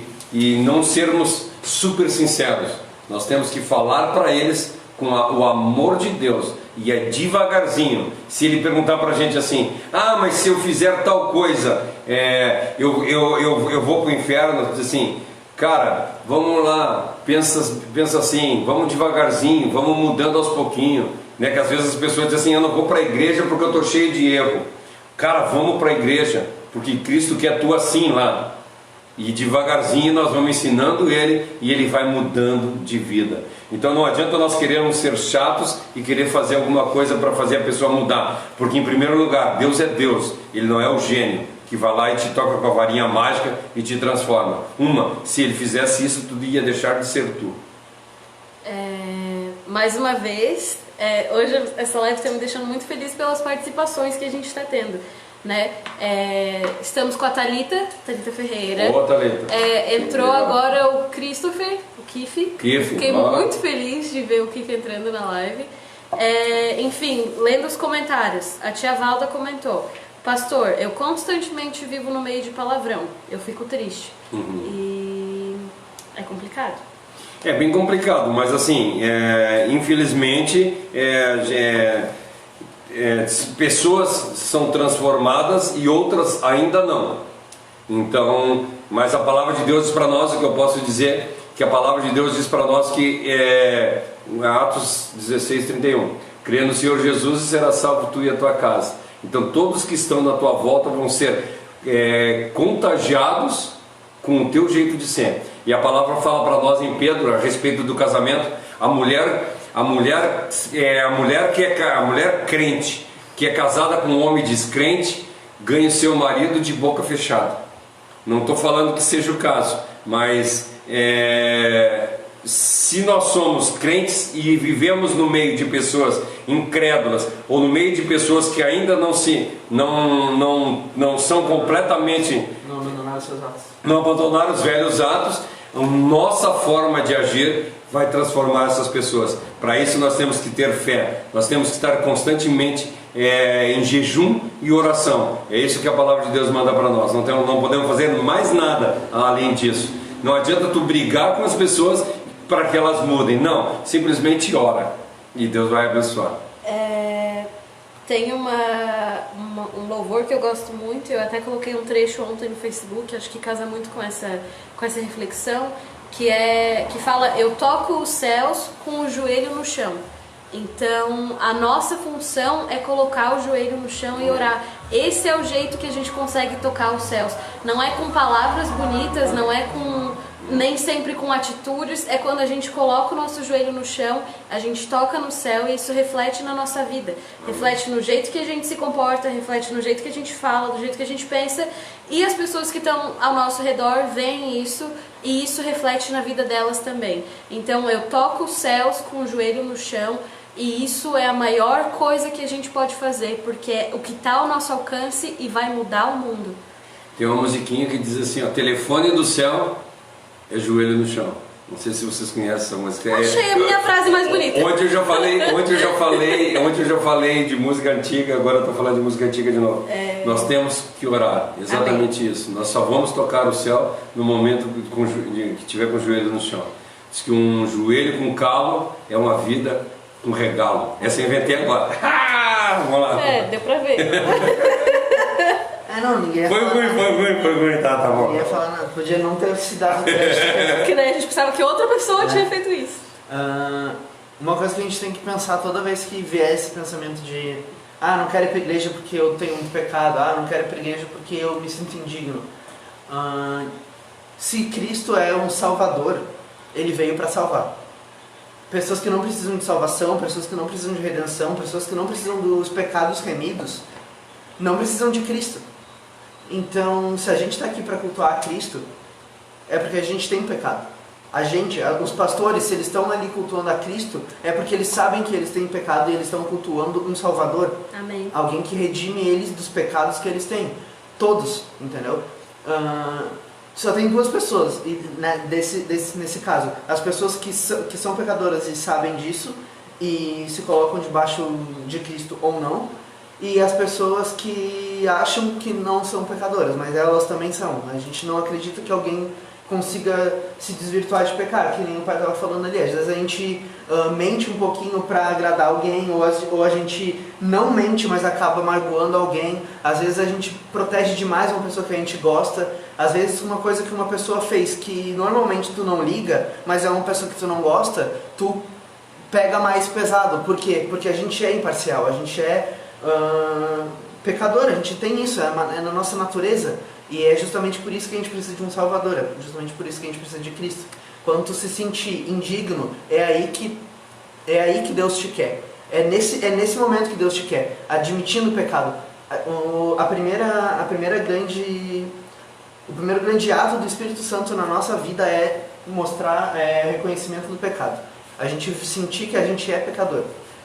não sermos super sinceros. Nós temos que falar para eles com o amor de Deus, e é devagarzinho. Se ele perguntar para a gente assim: mas se eu fizer tal coisa, eu vou para o inferno, diz assim: cara, vamos lá, pensa assim, vamos devagarzinho, vamos mudando aos pouquinhos, né? Que às vezes as pessoas dizem assim: eu não vou para a igreja porque eu estou cheio de erro. Cara, vamos para a igreja, porque Cristo quer tu assim lá. E devagarzinho nós vamos ensinando ele, e ele vai mudando de vida. Então não adianta nós querermos ser chatos e querer fazer alguma coisa para fazer a pessoa mudar, porque em primeiro lugar, Deus é Deus, Ele não é o gênio que vai lá e te toca com a varinha mágica e te transforma. Se ele fizesse isso, tu ia deixar de ser tu. Mais uma vez, hoje essa live está me deixando muito feliz pelas participações que a gente está tendo, né? Estamos com a Thalita Ferreira. Boa, Thalita. Entrou agora o Christopher, o Kiff. Fiquei muito feliz de ver o Kiff entrando na live. Enfim, lendo os comentários, a tia Valda comentou: pastor, eu constantemente vivo no meio de palavrão, eu fico triste. E é complicado. É bem complicado, mas assim, infelizmente pessoas são transformadas e outras ainda não. Então, mas a palavra de Deus diz para nós, o que eu posso dizer, que a palavra de Deus diz para nós que Atos 16:31, crê no Senhor Jesus e será salvo tu e a tua casa. Então todos que estão na tua volta vão ser contagiados com o teu jeito de ser. E a palavra fala para nós em Pedro a respeito do casamento, a mulher crente que é casada com um homem descrente ganha o seu marido de boca fechada. Não estou falando que seja o caso, mas se nós somos crentes e vivemos no meio de pessoas incrédulas ou no meio de pessoas que ainda não são completamente, não abandonaram os velhos atos, a nossa forma de agir vai transformar essas pessoas. Para isso nós temos que ter fé, nós temos que estar constantemente em jejum e oração. É isso que a palavra de Deus manda para nós. Não podemos fazer mais nada além disso. Não adianta tu brigar com as pessoas para que elas mudem, não, simplesmente ora e Deus vai abençoar. Tem um louvor que eu gosto muito, eu até coloquei um trecho ontem no Facebook, acho que casa muito com essa reflexão, que fala: eu toco os céus com o joelho no chão. Então a nossa função é colocar o joelho no chão e orar. Esse é o jeito que a gente consegue tocar os céus. Não é com palavras bonitas, não é nem sempre com atitudes, é quando a gente coloca o nosso joelho no chão, a gente toca no céu e isso reflete na nossa vida, reflete no jeito que a gente se comporta, reflete no jeito que a gente fala, do jeito que a gente pensa, e as pessoas que estão ao nosso redor veem isso e isso reflete na vida delas também. Então eu toco os céus com o joelho no chão e isso é a maior coisa que a gente pode fazer, porque é o que está ao nosso alcance e vai mudar o mundo. Tem uma musiquinha que diz assim, ó: telefone do céu é joelho no chão. Não sei se vocês conhecem essa música. Achei a minha frase mais bonita. Ontem eu já falei de música antiga, agora eu estou falando de música antiga de novo. Nós temos que orar, exatamente. Amém. Isso. Nós só vamos tocar o céu no momento que tiver com o joelho no chão. Diz que um joelho com calo é uma vida com regalo. Essa eu inventei agora. Vamos lá. Deu pra ver. Ninguém ia foi ruim, tá bom. Ninguém ia falar nada, podia não ter se dado crédito. Porque daí a gente pensava que outra pessoa tinha feito isso. Uma coisa que a gente tem que pensar toda vez que vier esse pensamento de não quero ir pra igreja porque eu tenho muito pecado, não quero ir pra igreja porque eu me sinto indigno. Se Cristo é um salvador, Ele veio para salvar. Pessoas que não precisam de salvação, pessoas que não precisam de redenção, pessoas que não precisam dos pecados remidos, não precisam de Cristo. Então, se a gente está aqui para cultuar a Cristo, é porque a gente tem pecado. Os pastores, se eles estão ali cultuando a Cristo, é porque eles sabem que eles têm pecado e eles estão cultuando um Salvador. Amém. Alguém que redime eles dos pecados que eles têm. Todos, entendeu? Só tem duas pessoas, nesse caso. As pessoas que são pecadoras e sabem disso e se colocam debaixo de Cristo ou não. E as pessoas que acham que não são pecadoras, mas elas também são. A gente não acredita que alguém consiga se desvirtuar de pecar, que nem o pai estava falando ali. Às vezes a gente mente um pouquinho para agradar alguém, ou a gente não mente, mas acaba magoando alguém. Às vezes a gente protege demais uma pessoa que a gente gosta. Às vezes uma coisa que uma pessoa fez que normalmente tu não liga, mas é uma pessoa que tu não gosta, tu pega mais pesado. Por quê? Porque a gente é imparcial, a gente é pecador, a gente tem isso, é na nossa natureza. E é justamente por isso que a gente precisa de um Salvador, é justamente por isso que a gente precisa de Cristo. Quando tu se sentir indigno, é aí que Deus te quer. É nesse momento que Deus te quer, admitindo o pecado. O primeiro grande ato do Espírito Santo na nossa vida é mostrar reconhecimento do pecado. A gente sentir que a gente é pecador.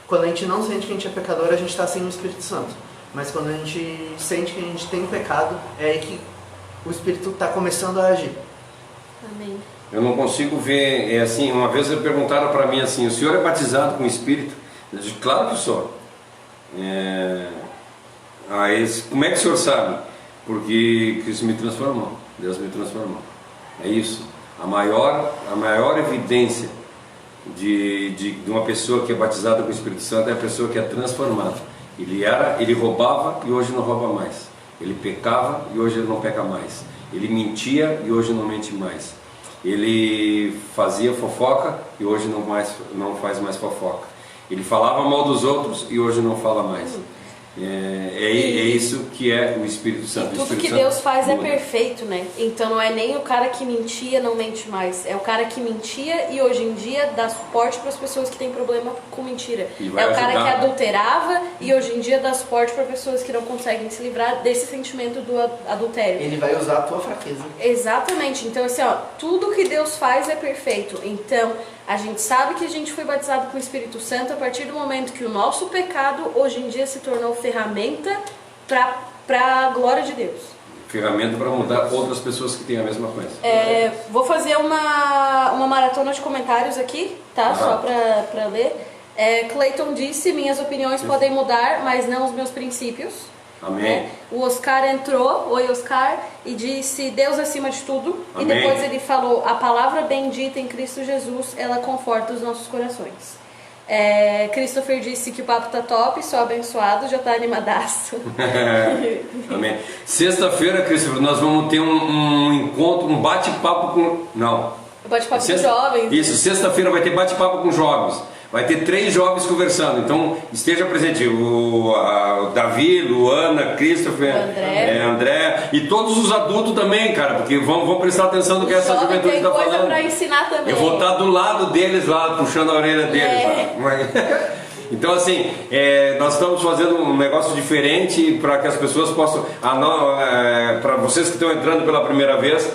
Quando a gente não sente que a gente é pecador, a gente está sem o Espírito Santo. Mas quando a gente sente que a gente tem pecado, é aí que o Espírito está começando a agir. Amém. Eu não consigo ver, assim, uma vez perguntaram para mim assim: o senhor é batizado com o Espírito? Eu disse: claro que eu sou. Como é que o senhor sabe? Porque Cristo me transformou, Deus me transformou. É isso. A maior evidência de uma pessoa que é batizada com o Espírito Santo é a pessoa que é transformada. Ele roubava e hoje não rouba mais. Ele pecava e hoje ele não peca mais. Ele mentia e hoje não mente mais. Ele fazia fofoca e hoje não faz mais fofoca. Ele falava mal dos outros e hoje não fala mais. É isso que é o Espírito Santo. Tudo Espírito que Santo Deus faz é muda. perfeito, né? Então não é nem o cara que mentia não mente mais. É o cara que mentia e hoje em dia dá suporte para as pessoas que têm problema com mentira. E vai É o cara ajudar. que adulterava e hoje em dia dá suporte para pessoas que não conseguem se livrar desse sentimento do adultério. Ele vai usar a tua fraqueza. Exatamente. Então assim, ó, tudo que Deus faz é perfeito. Então a gente sabe que a gente foi batizado com o Espírito Santo a partir do momento que o nosso pecado hoje em dia se tornou ferramenta para a glória de Deus. Ferramenta para mudar outras pessoas que têm a mesma coisa. Vou fazer uma maratona de comentários aqui, tá? Só para ler. Clayton disse: minhas opiniões podem mudar, mas não os meus princípios. Amém. O Oscar entrou, oi Oscar, e disse: Deus acima de tudo. Amém. E depois ele falou: a palavra bendita em Cristo Jesus, ela conforta os nossos corações. Christopher disse que o papo tá top, só abençoado, já tá animadaço. Amém. Sexta-feira, Christopher, nós vamos ter um encontro, um bate-papo com... Não. Bate-papo com jovens. Isso, sexta-feira vai ter bate-papo com jovens. Vai ter 3 jovens conversando, então esteja presente. O Davi, Luana, Christopher, André e todos os adultos também, cara, porque vão prestar atenção no que essa juventude está falando. Tem coisa para ensinar também. Eu vou estar do lado deles lá, puxando a orelha deles. Lá. Então assim, nós estamos fazendo um negócio diferente para que as pessoas possam, para vocês que estão entrando pela primeira vez,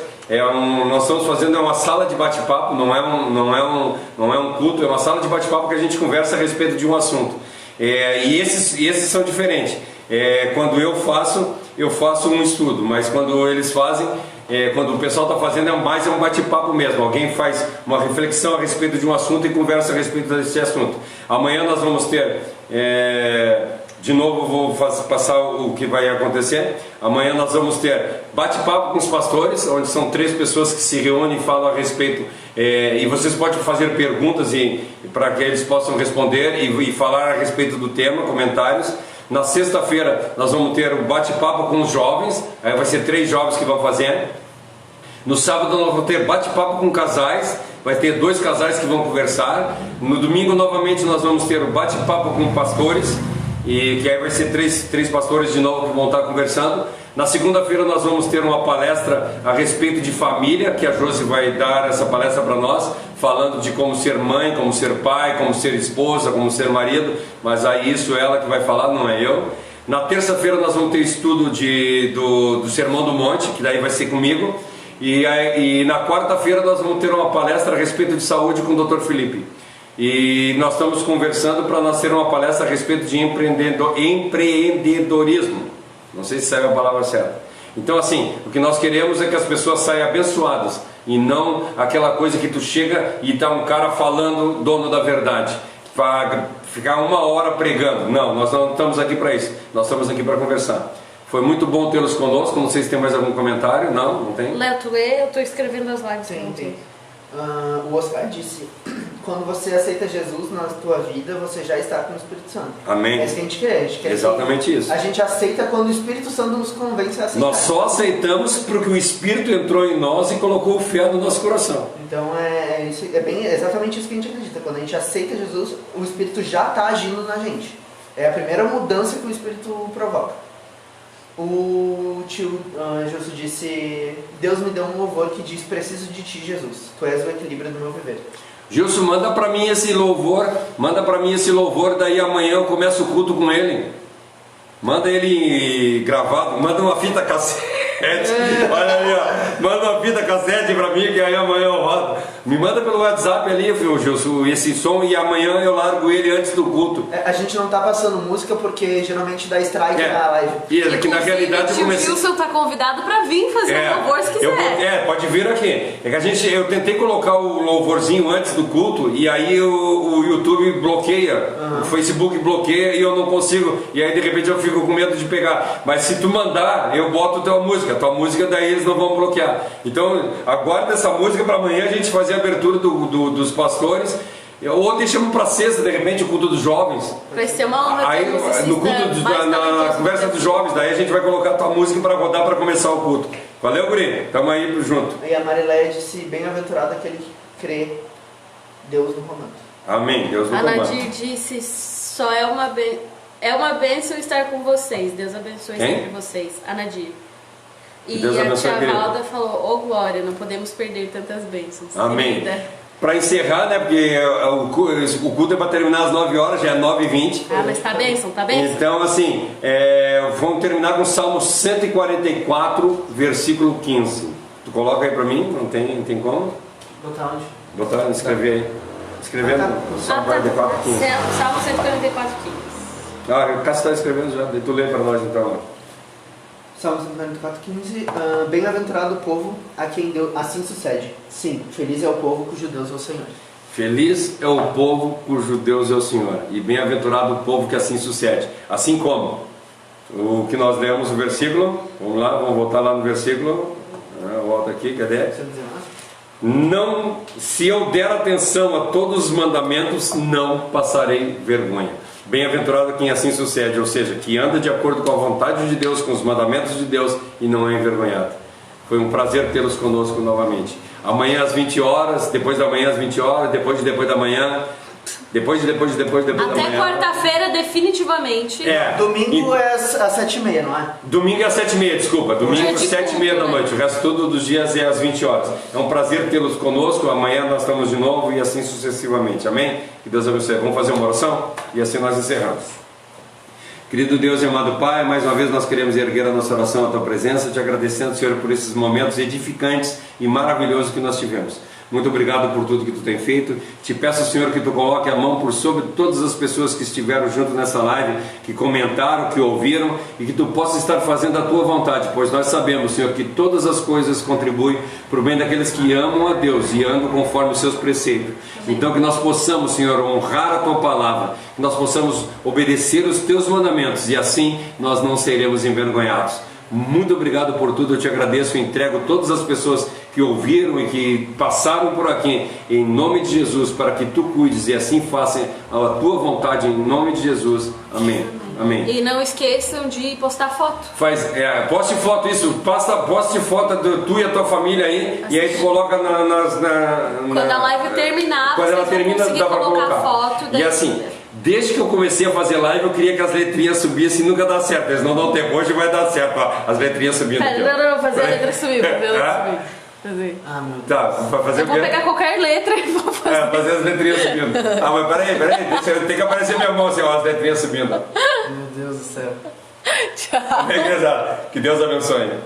nós estamos fazendo uma sala de bate-papo, não é um culto, é uma sala de bate-papo que a gente conversa a respeito de um assunto. E esses são diferentes. Quando eu faço um estudo, mas quando eles fazem, quando o pessoal está fazendo é um bate-papo mesmo. Alguém faz uma reflexão a respeito de um assunto e conversa a respeito desse assunto. Amanhã nós vamos ter, de novo vou passar o que vai acontecer. Amanhã nós vamos ter bate-papo com os pastores, onde são 3 pessoas que se reúnem e falam a respeito, e vocês podem fazer perguntas para que eles possam responder e falar a respeito do tema, comentários. Na sexta-feira nós vamos ter um bate-papo com os jovens, aí vai ser 3 jovens que vão fazer. No sábado nós vamos ter bate-papo com casais, vai ter 2 casais que vão conversar. No domingo novamente nós vamos ter o bate-papo com pastores, e que aí vai ser 3 pastores de novo que vão estar conversando. Na segunda-feira nós vamos ter uma palestra a respeito de família, que a Josi vai dar essa palestra para nós, falando de como ser mãe, como ser pai, como ser esposa, como ser marido, mas aí isso ela que vai falar, não é eu. Na terça-feira nós vamos ter estudo do Sermão do Monte, que daí vai ser comigo, e na quarta-feira nós vamos ter uma palestra a respeito de saúde com o Dr. Felipe. E nós estamos conversando para nós ter uma palestra a respeito de empreendedorismo. Não sei se saiu a palavra certa. Então assim, o que nós queremos é que as pessoas saiam abençoadas, e não aquela coisa que tu chega e está um cara falando, dono da verdade, para ficar 1 hora pregando. Não, nós não estamos aqui para isso. Nós estamos aqui para conversar. Foi muito bom tê-los conosco. Não sei se tem mais algum comentário. Não tem? Léo, tu lê? Eu estou escrevendo as lives. Tem. O Oscar disse: quando você aceita Jesus na tua vida, você já está com o Espírito Santo. Amém. É isso que a gente quer. A gente quer exatamente isso. A gente aceita quando o Espírito Santo nos convence a aceitar. Nós só aceitamos porque o Espírito entrou em nós e colocou fé no nosso coração. Então exatamente isso que a gente acredita. Quando a gente aceita Jesus, o Espírito já está agindo na gente. É a primeira mudança que o Espírito provoca. O tio Justo disse: Deus me deu um louvor que diz: preciso de ti, Jesus. Tu és o equilíbrio do meu viver. Gilson, manda para mim esse louvor, daí amanhã eu começo o culto com ele. Manda ele gravado, manda uma fita cassete. Olha ali, ó. Manda uma fita cassete pra mim, que aí amanhã eu rodo. Me manda pelo WhatsApp ali, Gilson, esse som, e amanhã eu largo ele antes do culto. A gente não tá passando música porque geralmente dá strike na live. E que na realidade o Gilson tá convidado pra vir fazer o louvor se quiser. Pode vir aqui. É que eu tentei colocar o louvorzinho antes do culto, e aí o YouTube bloqueia, o Facebook bloqueia e eu não consigo. E aí de repente eu fico com medo de pegar. Mas se tu mandar, eu boto a tua música daí eles não vão bloquear. Então aguarda essa música para amanhã a gente fazer a abertura dos pastores, ou deixamos para sexta de repente o culto dos jovens. Vai ser uma honra. Aí no culto na conversa dos jovens, daí a gente vai colocar a tua música para rodar para começar o culto. Valeu, guri? Tamo aí junto. E a Marileia disse: bem-aventurado aquele que crê, Deus no comando. Amém, Deus no comando. A Nadir disse: só é uma É uma bênção estar com vocês. Deus abençoe Quem? sempre vocês. A Nadir. E Deus a abençoe a tia querida. Valda falou, ô glória, não podemos perder tantas bênçãos. Amém. Querida. Para encerrar, né? Porque o culto é para terminar às 9 horas, já é 9h20. Ah, mas tá bênção, tá bênção? Então, assim, vamos terminar com o Salmo 144, versículo 15. Tu coloca aí para mim, não tem como? Botar onde? Botar, escrever aí. Escrevendo o Salmo 44, 15. Salmo 144, 15. Ah, o Cássio está escrevendo já, daí tu lê para nós então. Salmo 144, 15. Bem-aventurado o povo a quem Deus assim sucede. Sim, feliz é o povo cujo Deus é o Senhor. Feliz é o povo cujo Deus é o Senhor, e bem-aventurado o povo que assim sucede. Assim como o que nós lemos o versículo, vamos lá, vamos voltar lá no versículo. Volta aqui, cadê? 119. Não, se eu der atenção a todos os mandamentos, não passarei vergonha. Bem-aventurado quem assim sucede, ou seja, que anda de acordo com a vontade de Deus, com os mandamentos de Deus e não é envergonhado. Foi um prazer tê-los conosco novamente. Amanhã às 20 horas, depois da manhã às 20 horas, depois da manhã, depois da Até manhã. quarta-feira, definitivamente. Domingo é às 7h30, não é? Domingo é às 7h30, desculpa. Domingo às Dia de 7h30 da culto, noite. O resto tudo dos dias é às 20 horas. É um prazer tê-los conosco. Amanhã nós estamos de novo e assim sucessivamente. Amém? Que Deus abençoe. Vamos fazer uma oração? E assim nós encerramos. Querido Deus e amado Pai, mais uma vez nós queremos erguer a nossa oração à Tua presença, te agradecendo, Senhor, por esses momentos edificantes e maravilhosos que nós tivemos. Muito obrigado por tudo que Tu tem feito. Te peço, Senhor, que Tu coloque a mão por sobre todas as pessoas que estiveram junto nessa live, que comentaram, que ouviram, e que Tu possa estar fazendo a Tua vontade, pois nós sabemos, Senhor, que todas as coisas contribuem para o bem daqueles que amam a Deus e andam conforme os Seus preceitos. Então que nós possamos, Senhor, honrar a Tua palavra, que nós possamos obedecer os Teus mandamentos, e assim nós não seremos envergonhados. Muito obrigado por tudo, eu te agradeço e entrego todas as pessoas que ouviram e que passaram por aqui, em nome de Jesus, para que Tu cuides e assim façam a Tua vontade, em nome de Jesus. Amém. Amém. E não esqueçam de postar foto. Poste foto, isso, poste foto de tu e a tua família aí, e aí tu coloca Quando a live terminar, quando ela vocês vão termina, conseguir dá pra colocar colocar. foto. E assim, desde que eu comecei a fazer live, eu queria que as letrinhas subissem e nunca dá certo. Eles não dão tempo, hoje vai dar certo, ó, as letrinhas subindo. aqui, ó. Não, fazer a letra subir, fazer a letra subir. Fazer. Ah, meu Deus. Tá, vai fazer Eu o vou quê? pegar qualquer letra e vou fazer. Fazer as letrinhas subindo. Ah, mas peraí, tem que aparecer minha mão assim, ó, as letrinhas subindo. Meu Deus do céu. Tchau. Beleza? Que Deus abençoe.